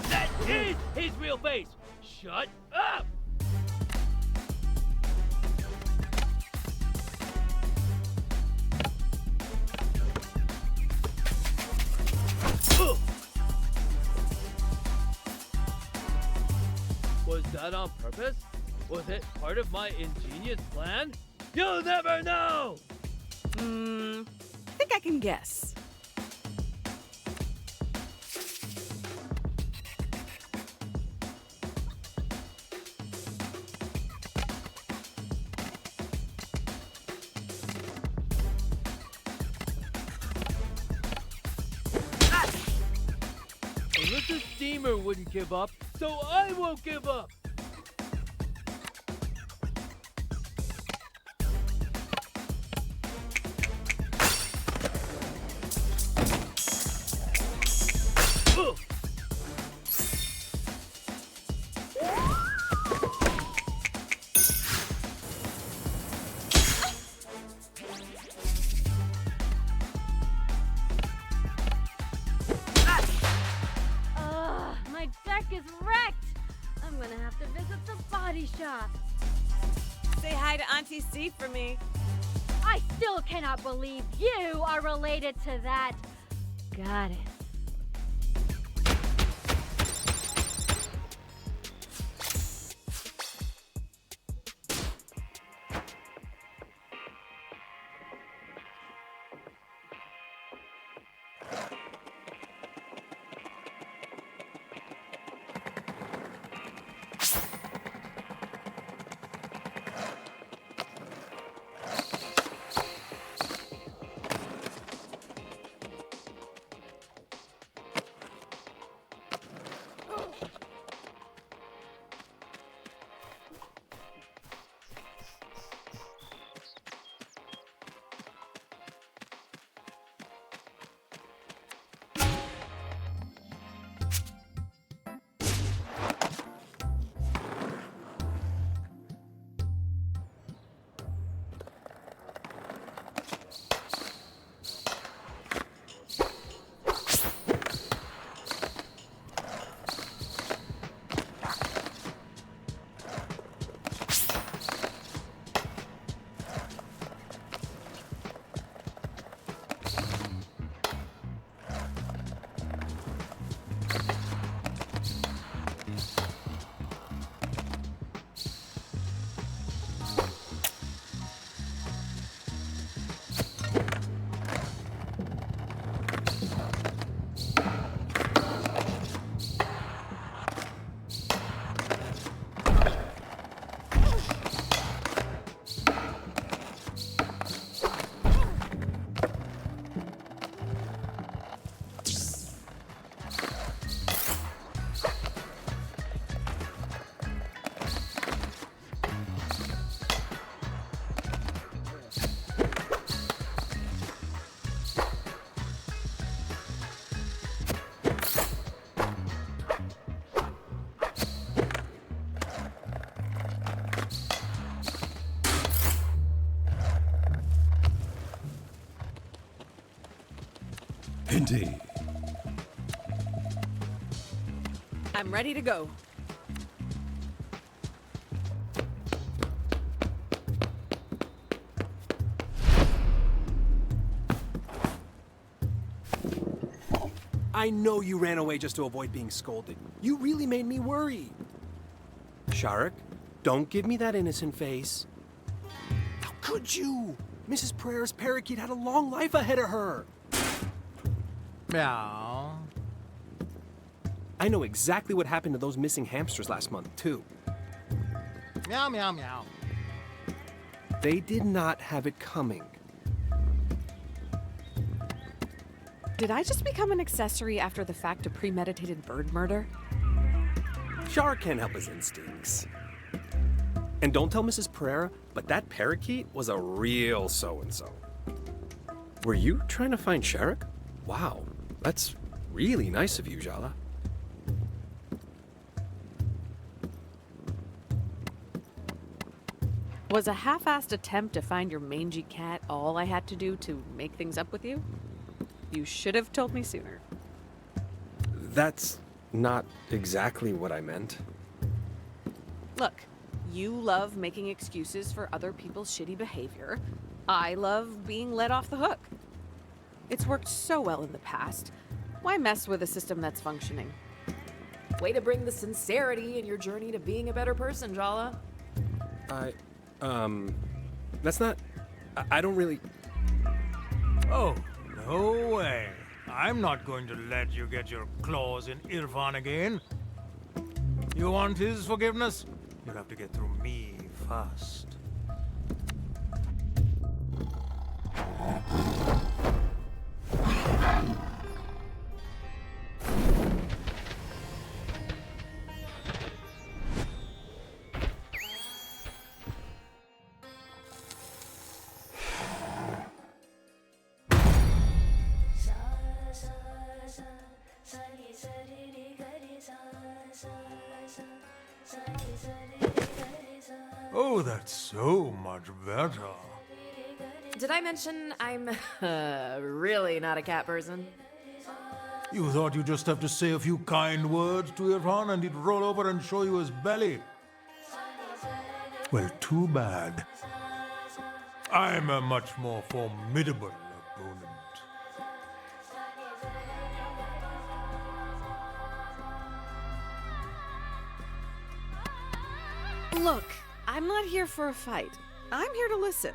That is his real face! Shut up! Was that on purpose? Was it part of my ingenious plan? You'll never know!
I think I can guess.
Unless the steamer wouldn't give up, so I won't give up!
Ugh, my deck is wrecked. I'm gonna have to visit the body shop.
Say hi to Auntie C for me.
I still cannot believe you are related to that goddess.
Indeed.
I'm ready to go.
I know you ran away just to avoid being scolded. You really made me worry. Sharik, don't give me that innocent face. How could you? Mrs. Pereira's parakeet had a long life ahead of her.
Meow.
I know exactly what happened to those missing hamsters last month, too.
Meow, meow, meow.
They did not have it coming.
Did I just become an accessory after the fact to premeditated bird murder?
Sharik can't help his instincts. And don't tell Mrs. Pereira, but that parakeet was a real so-and-so. Were you trying to find Sharik? Wow, that's really nice of you, Jala.
Was a half-assed attempt to find your mangy cat all I had to do to make things up with you? You should have told me sooner.
That's not exactly what I meant.
Look, you love making excuses for other people's shitty behavior. I love being let off the hook. It's worked so well in the past. Why mess with a system that's functioning?
Way to bring the sincerity in your journey to being a better person, Jala.
That's not... I don't really...
Oh, no way. I'm not going to let you get your claws in Irfan again. You want his forgiveness? You'll have to get through me first. Oh, that's so much better.
Did I mention I'm really not a cat person?
You thought you'd just have to say a few kind words to Irfan and he'd roll over and show you his belly. Well, too bad. I'm a much more formidable opponent.
Look, I'm not here for a fight. I'm here to listen.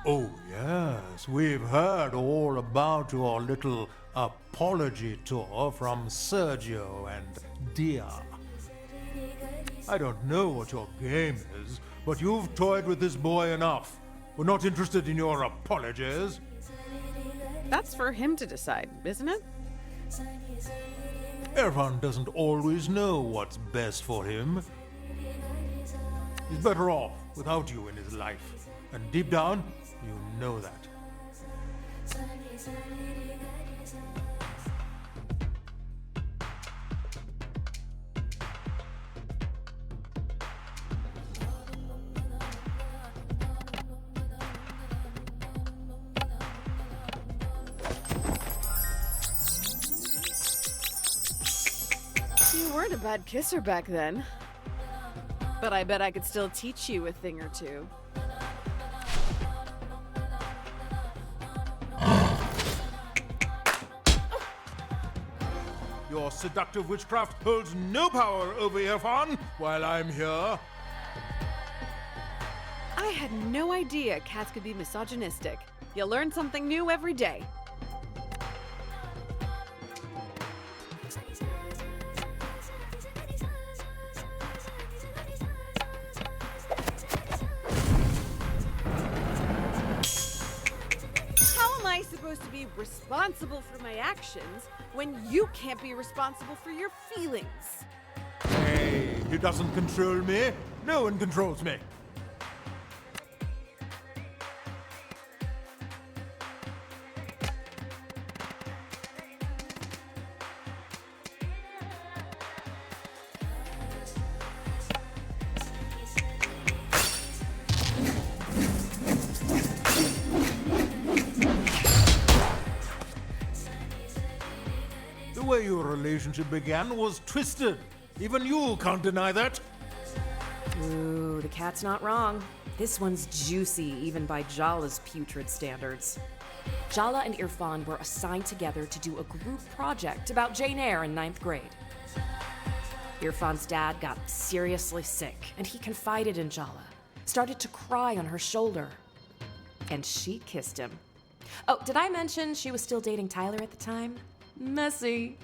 Oh, yes, we've heard all about your little apology tour from Sergio and Dia. I don't know what your game is, but you've toyed with this boy enough. We're not interested in your apologies.
That's for him to decide, isn't it?
Irfan doesn't always know what's best for him. He's better off without you in his life. And deep down, you know that.
You weren't a bad kisser back then. But I bet I could still teach you a thing or two.
Your seductive witchcraft holds no power over Irfan while I'm here.
I had no idea cats could be misogynistic. You learn something new every day. How am I supposed to be responsible for my actions when you can't be responsible for your feelings?
Hey, he doesn't control me. No one controls me. The way your relationship began was twisted. Even you can't deny that.
Ooh, the cat's not wrong. This one's juicy, even by Jala's putrid standards. Jala and Irfan were assigned together to do a group project about Jane Eyre in 9th grade. Irfan's dad got seriously sick, and he confided in Jala, started to cry on her shoulder. And she kissed him. Oh, did I mention she was still dating Tyler at the time? Messy.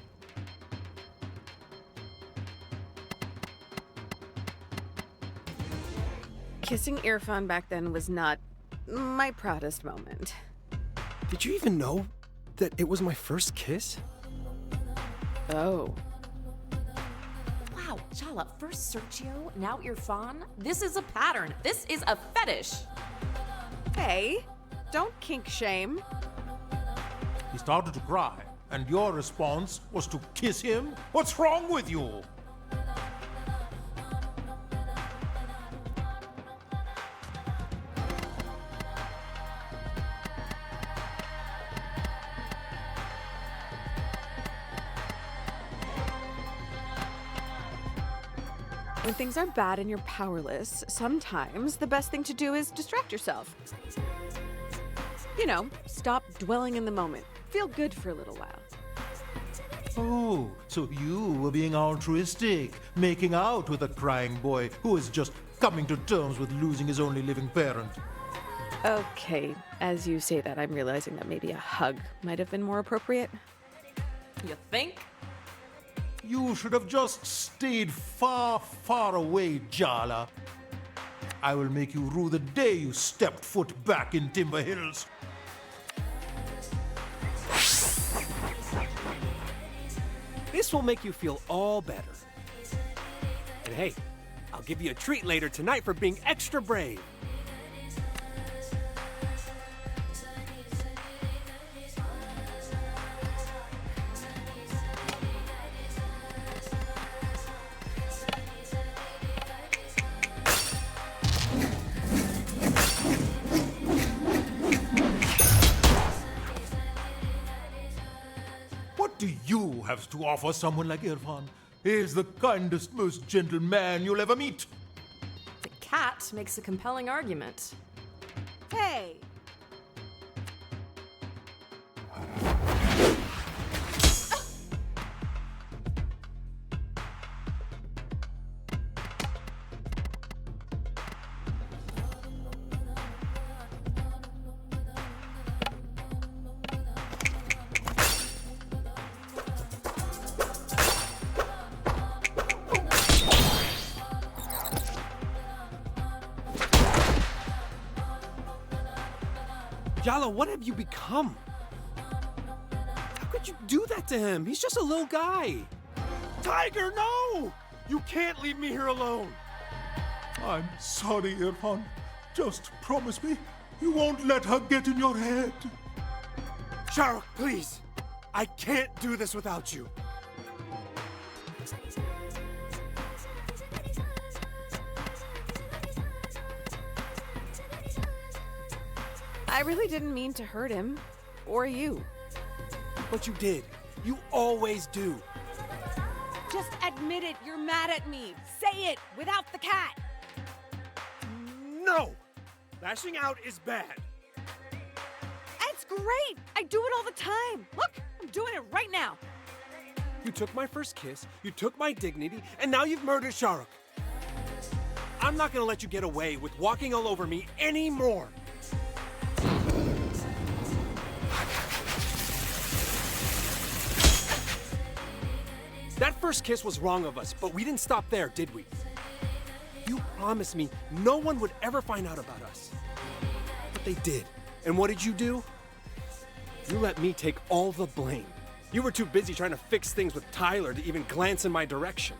Kissing Irfan back then was not my proudest moment.
Did you even know that it was my first kiss?
Oh.
Wow, Jala, first Sergio, now Irfan. This is a pattern. This is a fetish.
Hey, don't kink shame.
He started to cry, and your response was to kiss him? What's wrong with you?
When things are bad and you're powerless, sometimes the best thing to do is distract yourself. You know, stop dwelling in the moment. Feel good for a little while.
Oh, so you were being altruistic, making out with a crying boy who is just coming to terms with losing his only living parent.
Okay, as you say that, I'm realizing that maybe a hug might have been more appropriate.
You think?
You should have just stayed far, far away, Jala. I will make you rue the day you stepped foot back in Timber Hills.
This will make you feel all better. And hey, I'll give you a treat later tonight for being extra brave.
What do you have to offer someone like Irfan? He's the kindest, most gentle man you'll ever meet.
The cat makes a compelling argument.
Hey!
Jala, what have you become? How could you do that to him? He's just a little guy. Tiger, no! You can't leave me here alone.
I'm sorry, Irfan. Just promise me you won't let her get in your head.
Shahrukh, please. I can't do this without you.
I really didn't mean to hurt him. Or you.
But you did. You always do.
Just admit it. You're mad at me. Say it without the cat.
No! Lashing out is bad.
It's great. I do it all the time. Look, I'm doing it right now.
You took my first kiss, you took my dignity, and now you've murdered Shahrukh. I'm not gonna let you get away with walking all over me anymore. That first kiss was wrong of us, but we didn't stop there, did we? You promised me no one would ever find out about us. But they did. And what did you do? You let me take all the blame. You were too busy trying to fix things with Tyler to even glance in my direction.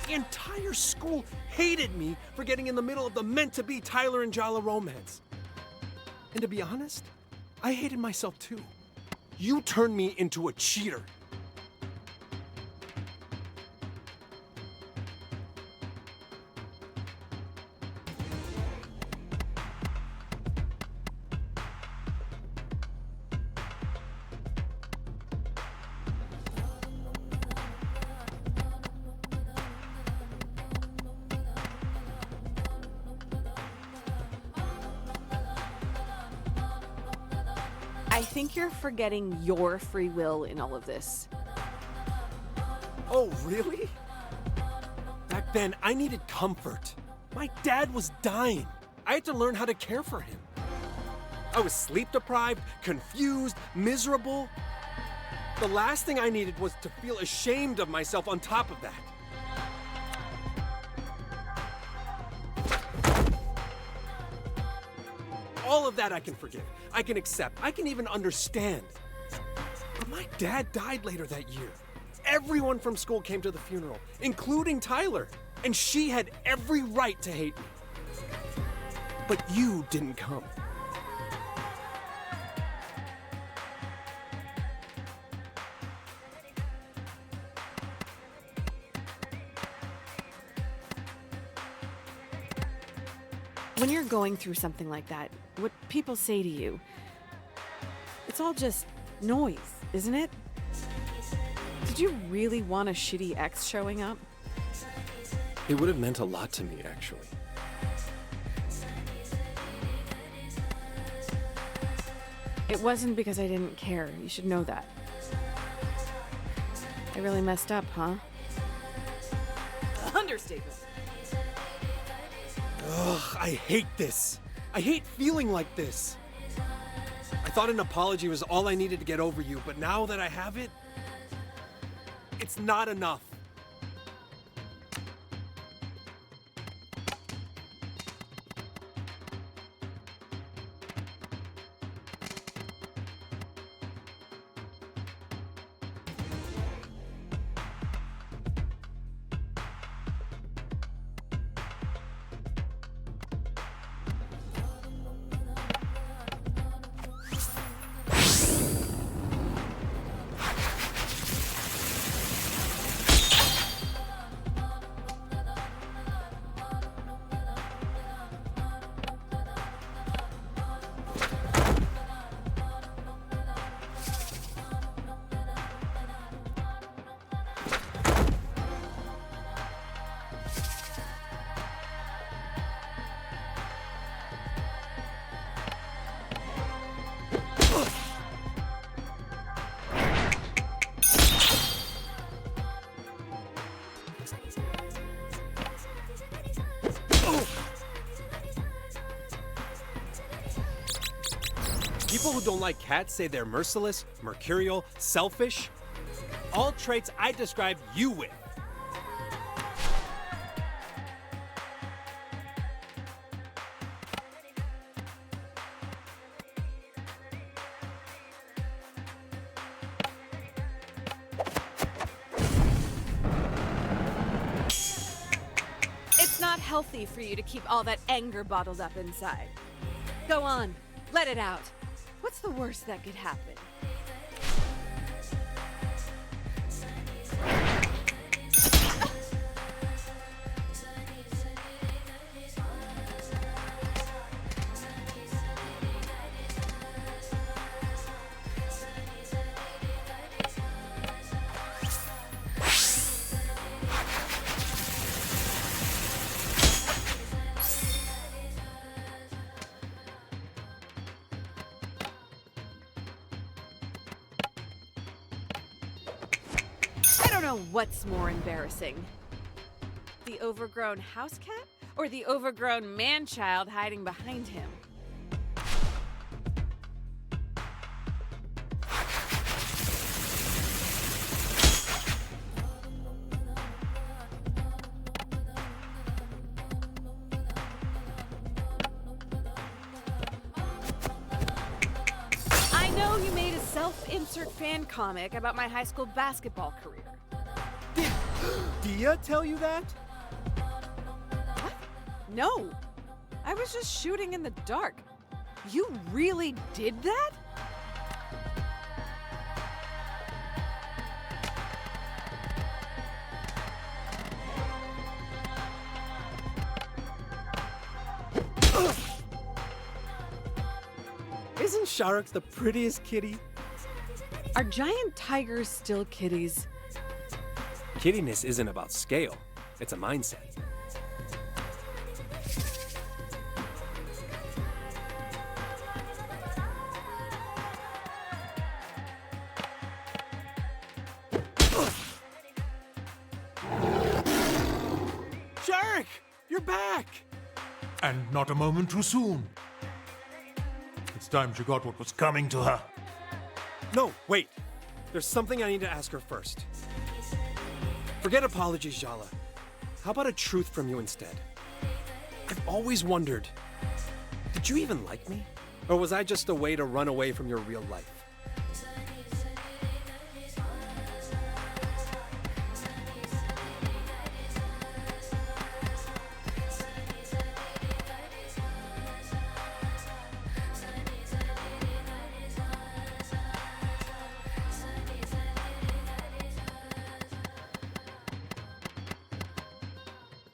The entire school hated me for getting in the middle of the meant-to-be Tyler and Jala romance. And to be honest, I hated myself too. You turned me into a cheater.
I think you're forgetting your free will in all of this.
Oh, really? Back then, I needed comfort. My dad was dying. I had to learn how to care for him. I was sleep-deprived, confused, miserable. The last thing I needed was to feel ashamed of myself on top of that. All of that I can forgive. I can accept. I can even understand. But my dad died later that year. Everyone from school came to the funeral, including Tyler. And she had every right to hate me. But you didn't come.
When you're going through something like that, what people say to you, it's all just noise, isn't it? Did you really want a shitty ex showing up?
It would have meant a lot to me, actually.
It wasn't because I didn't care. You should know that. I really messed up, huh?
Understatement.
Ugh, I hate this. I hate feeling like this. I thought an apology was all I needed to get over you, but now that I have it, it's not enough. People who don't like cats say they're merciless, mercurial, selfish. All traits I describe you with.
It's not healthy for you to keep all that anger bottled up inside. Go on, let it out. What's the worst that could happen? I don't know what's more embarrassing. The overgrown house cat or the overgrown man-child hiding behind him? I know you made a self-insert fan comic about my high school basketball career.
Did Dia tell you that?
What? No. I was just shooting in the dark. You really did that?
Isn't Sharak the prettiest kitty?
Are giant tigers still kitties?
Kittiness isn't about scale, it's a mindset. Sharak, you're back!
And not a moment too soon. It's time she got what was coming to her.
No, wait. There's something I need to ask her first. Forget apologies, Jala. How about a truth from you instead? I've always wondered, did you even like me? Or was I just a way to run away from your real life?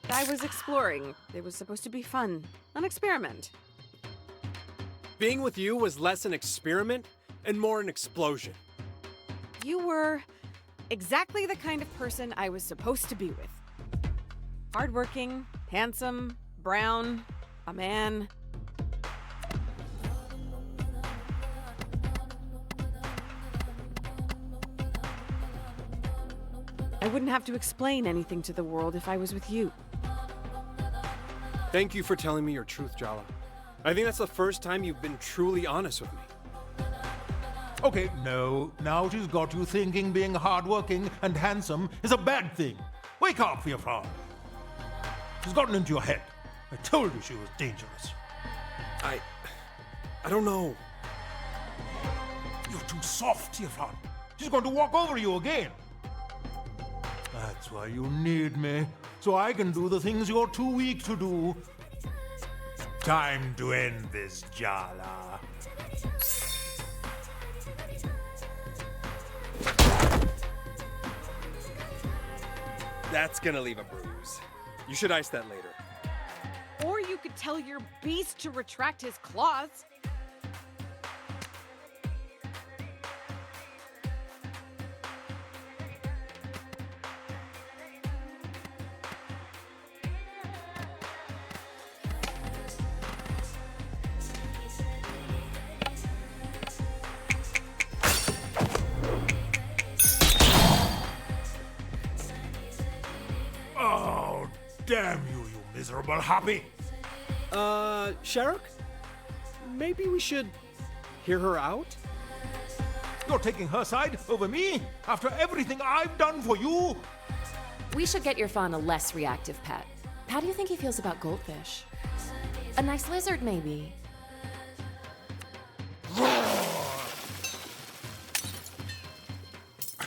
I was exploring. It was supposed to be fun. An experiment.
Being with you was less an experiment and more an explosion.
You were exactly the kind of person I was supposed to be with. Hardworking, handsome, brown, a man. I wouldn't have to explain anything to the world if I was with you.
Thank you for telling me your truth, Jala. I think that's the first time you've been truly honest with me.
Okay, no. Now she's got you thinking being hardworking and handsome is a bad thing. Wake up, Theophron. She's gotten into your head. I told you she was dangerous.
I don't know.
You're too soft, Theophron. She's going to walk over you again. That's why you need me, so I can do the things you're too weak to do. Time to end this, Jala.
That's gonna leave a bruise. You should ice that later.
Or you could tell your beast to retract his claws.
Oh, damn you, you miserable happy.
Sharuk? Maybe we should hear her out?
You're taking her side over me? After everything I've done for you?
We should get your fawn a less reactive pet. How do you think he feels about goldfish? A nice lizard, maybe.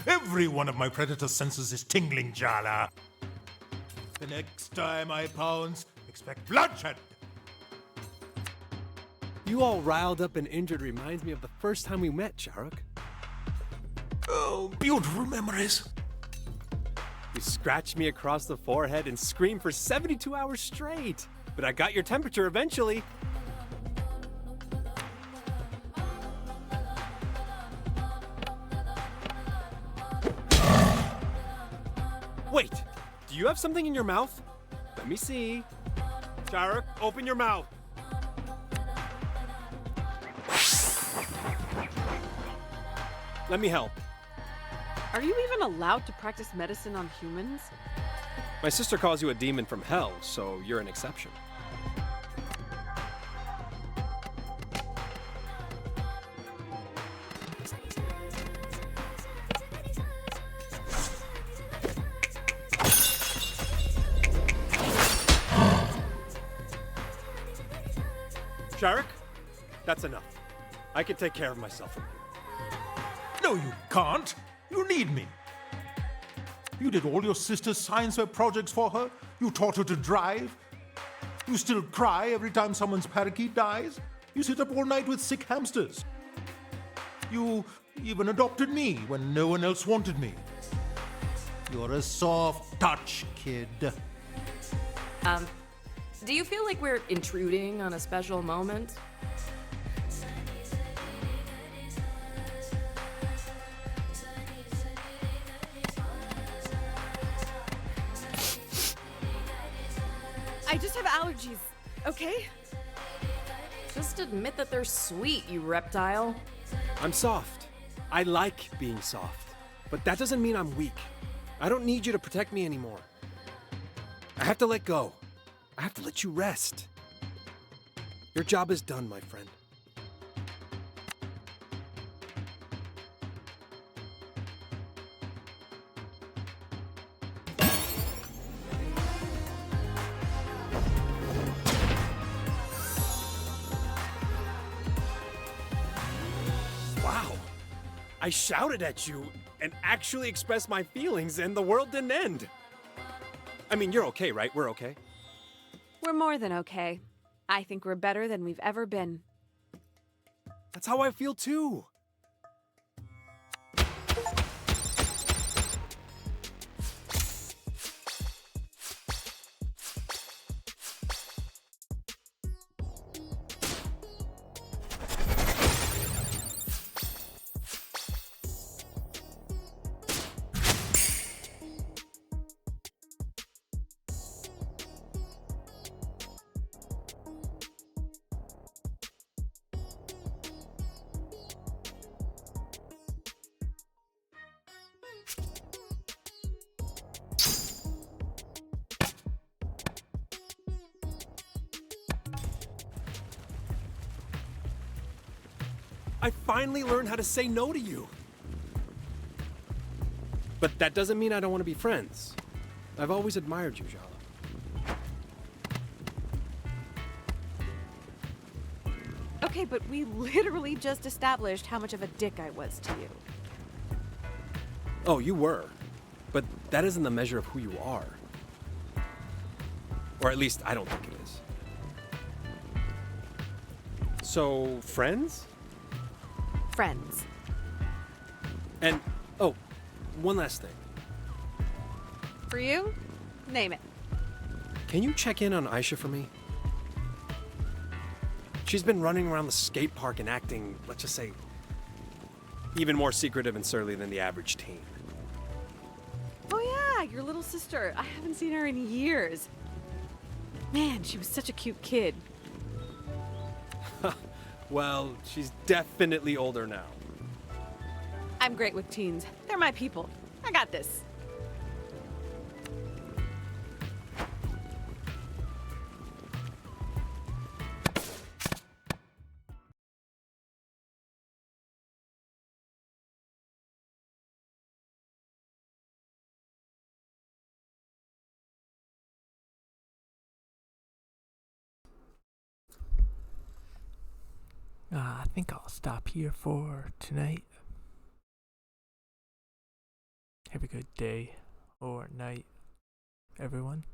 Every one of my predator's senses is tingling, Jala. The next time I pounce, expect bloodshed.
You all riled up and injured reminds me of the first time we met, Sharuk.
Oh, beautiful memories.
You scratched me across the forehead and screamed for 72 hours straight. But I got your temperature eventually. Wait, do you have something in your mouth? Let me see. Sharuk, open your mouth. Let me help.
Are you even allowed to practice medicine on humans?
My sister calls you a demon from hell, so you're an exception. Sharuk, that's enough. I can take care of myself from here.
No, you can't. You need me. You did all your sister's science fair projects for her. You taught her to drive. You still cry every time someone's parakeet dies. You sit up all night with sick hamsters. You even adopted me when no one else wanted me. You're a soft touch, kid.
Do you feel like we're intruding on a special moment?
I just have allergies, okay?
Just admit that they're sweet, you reptile.
I'm soft. I like being soft. But that doesn't mean I'm weak. I don't need you to protect me anymore. I have to let go. I have to let you rest. Your job is done, my friend. Wow. I shouted at you and actually expressed my feelings, and the world didn't end. I mean, you're okay, right? We're okay.
We're more than okay. I think we're better than we've ever been.
That's how I feel too. I finally learned how to say no to you. But that doesn't mean I don't want to be friends. I've always admired you, Jala.
Okay, but we literally just established how much of a dick I was to you.
Oh, you were. But that isn't the measure of who you are. Or at least I don't think it is. So, friends?
Friends.
And, oh, one last thing.
For you? Name it.
Can you check in on Aisha for me? She's been running around the skate park and acting, let's just say, even more secretive and surly than the average teen.
Oh yeah, your little sister. I haven't seen her in years. Man, she was such a cute kid.
Well, she's definitely older now.
I'm great with teens. They're my people. I got this.
I think I'll stop here for tonight. Have a good day or night, everyone.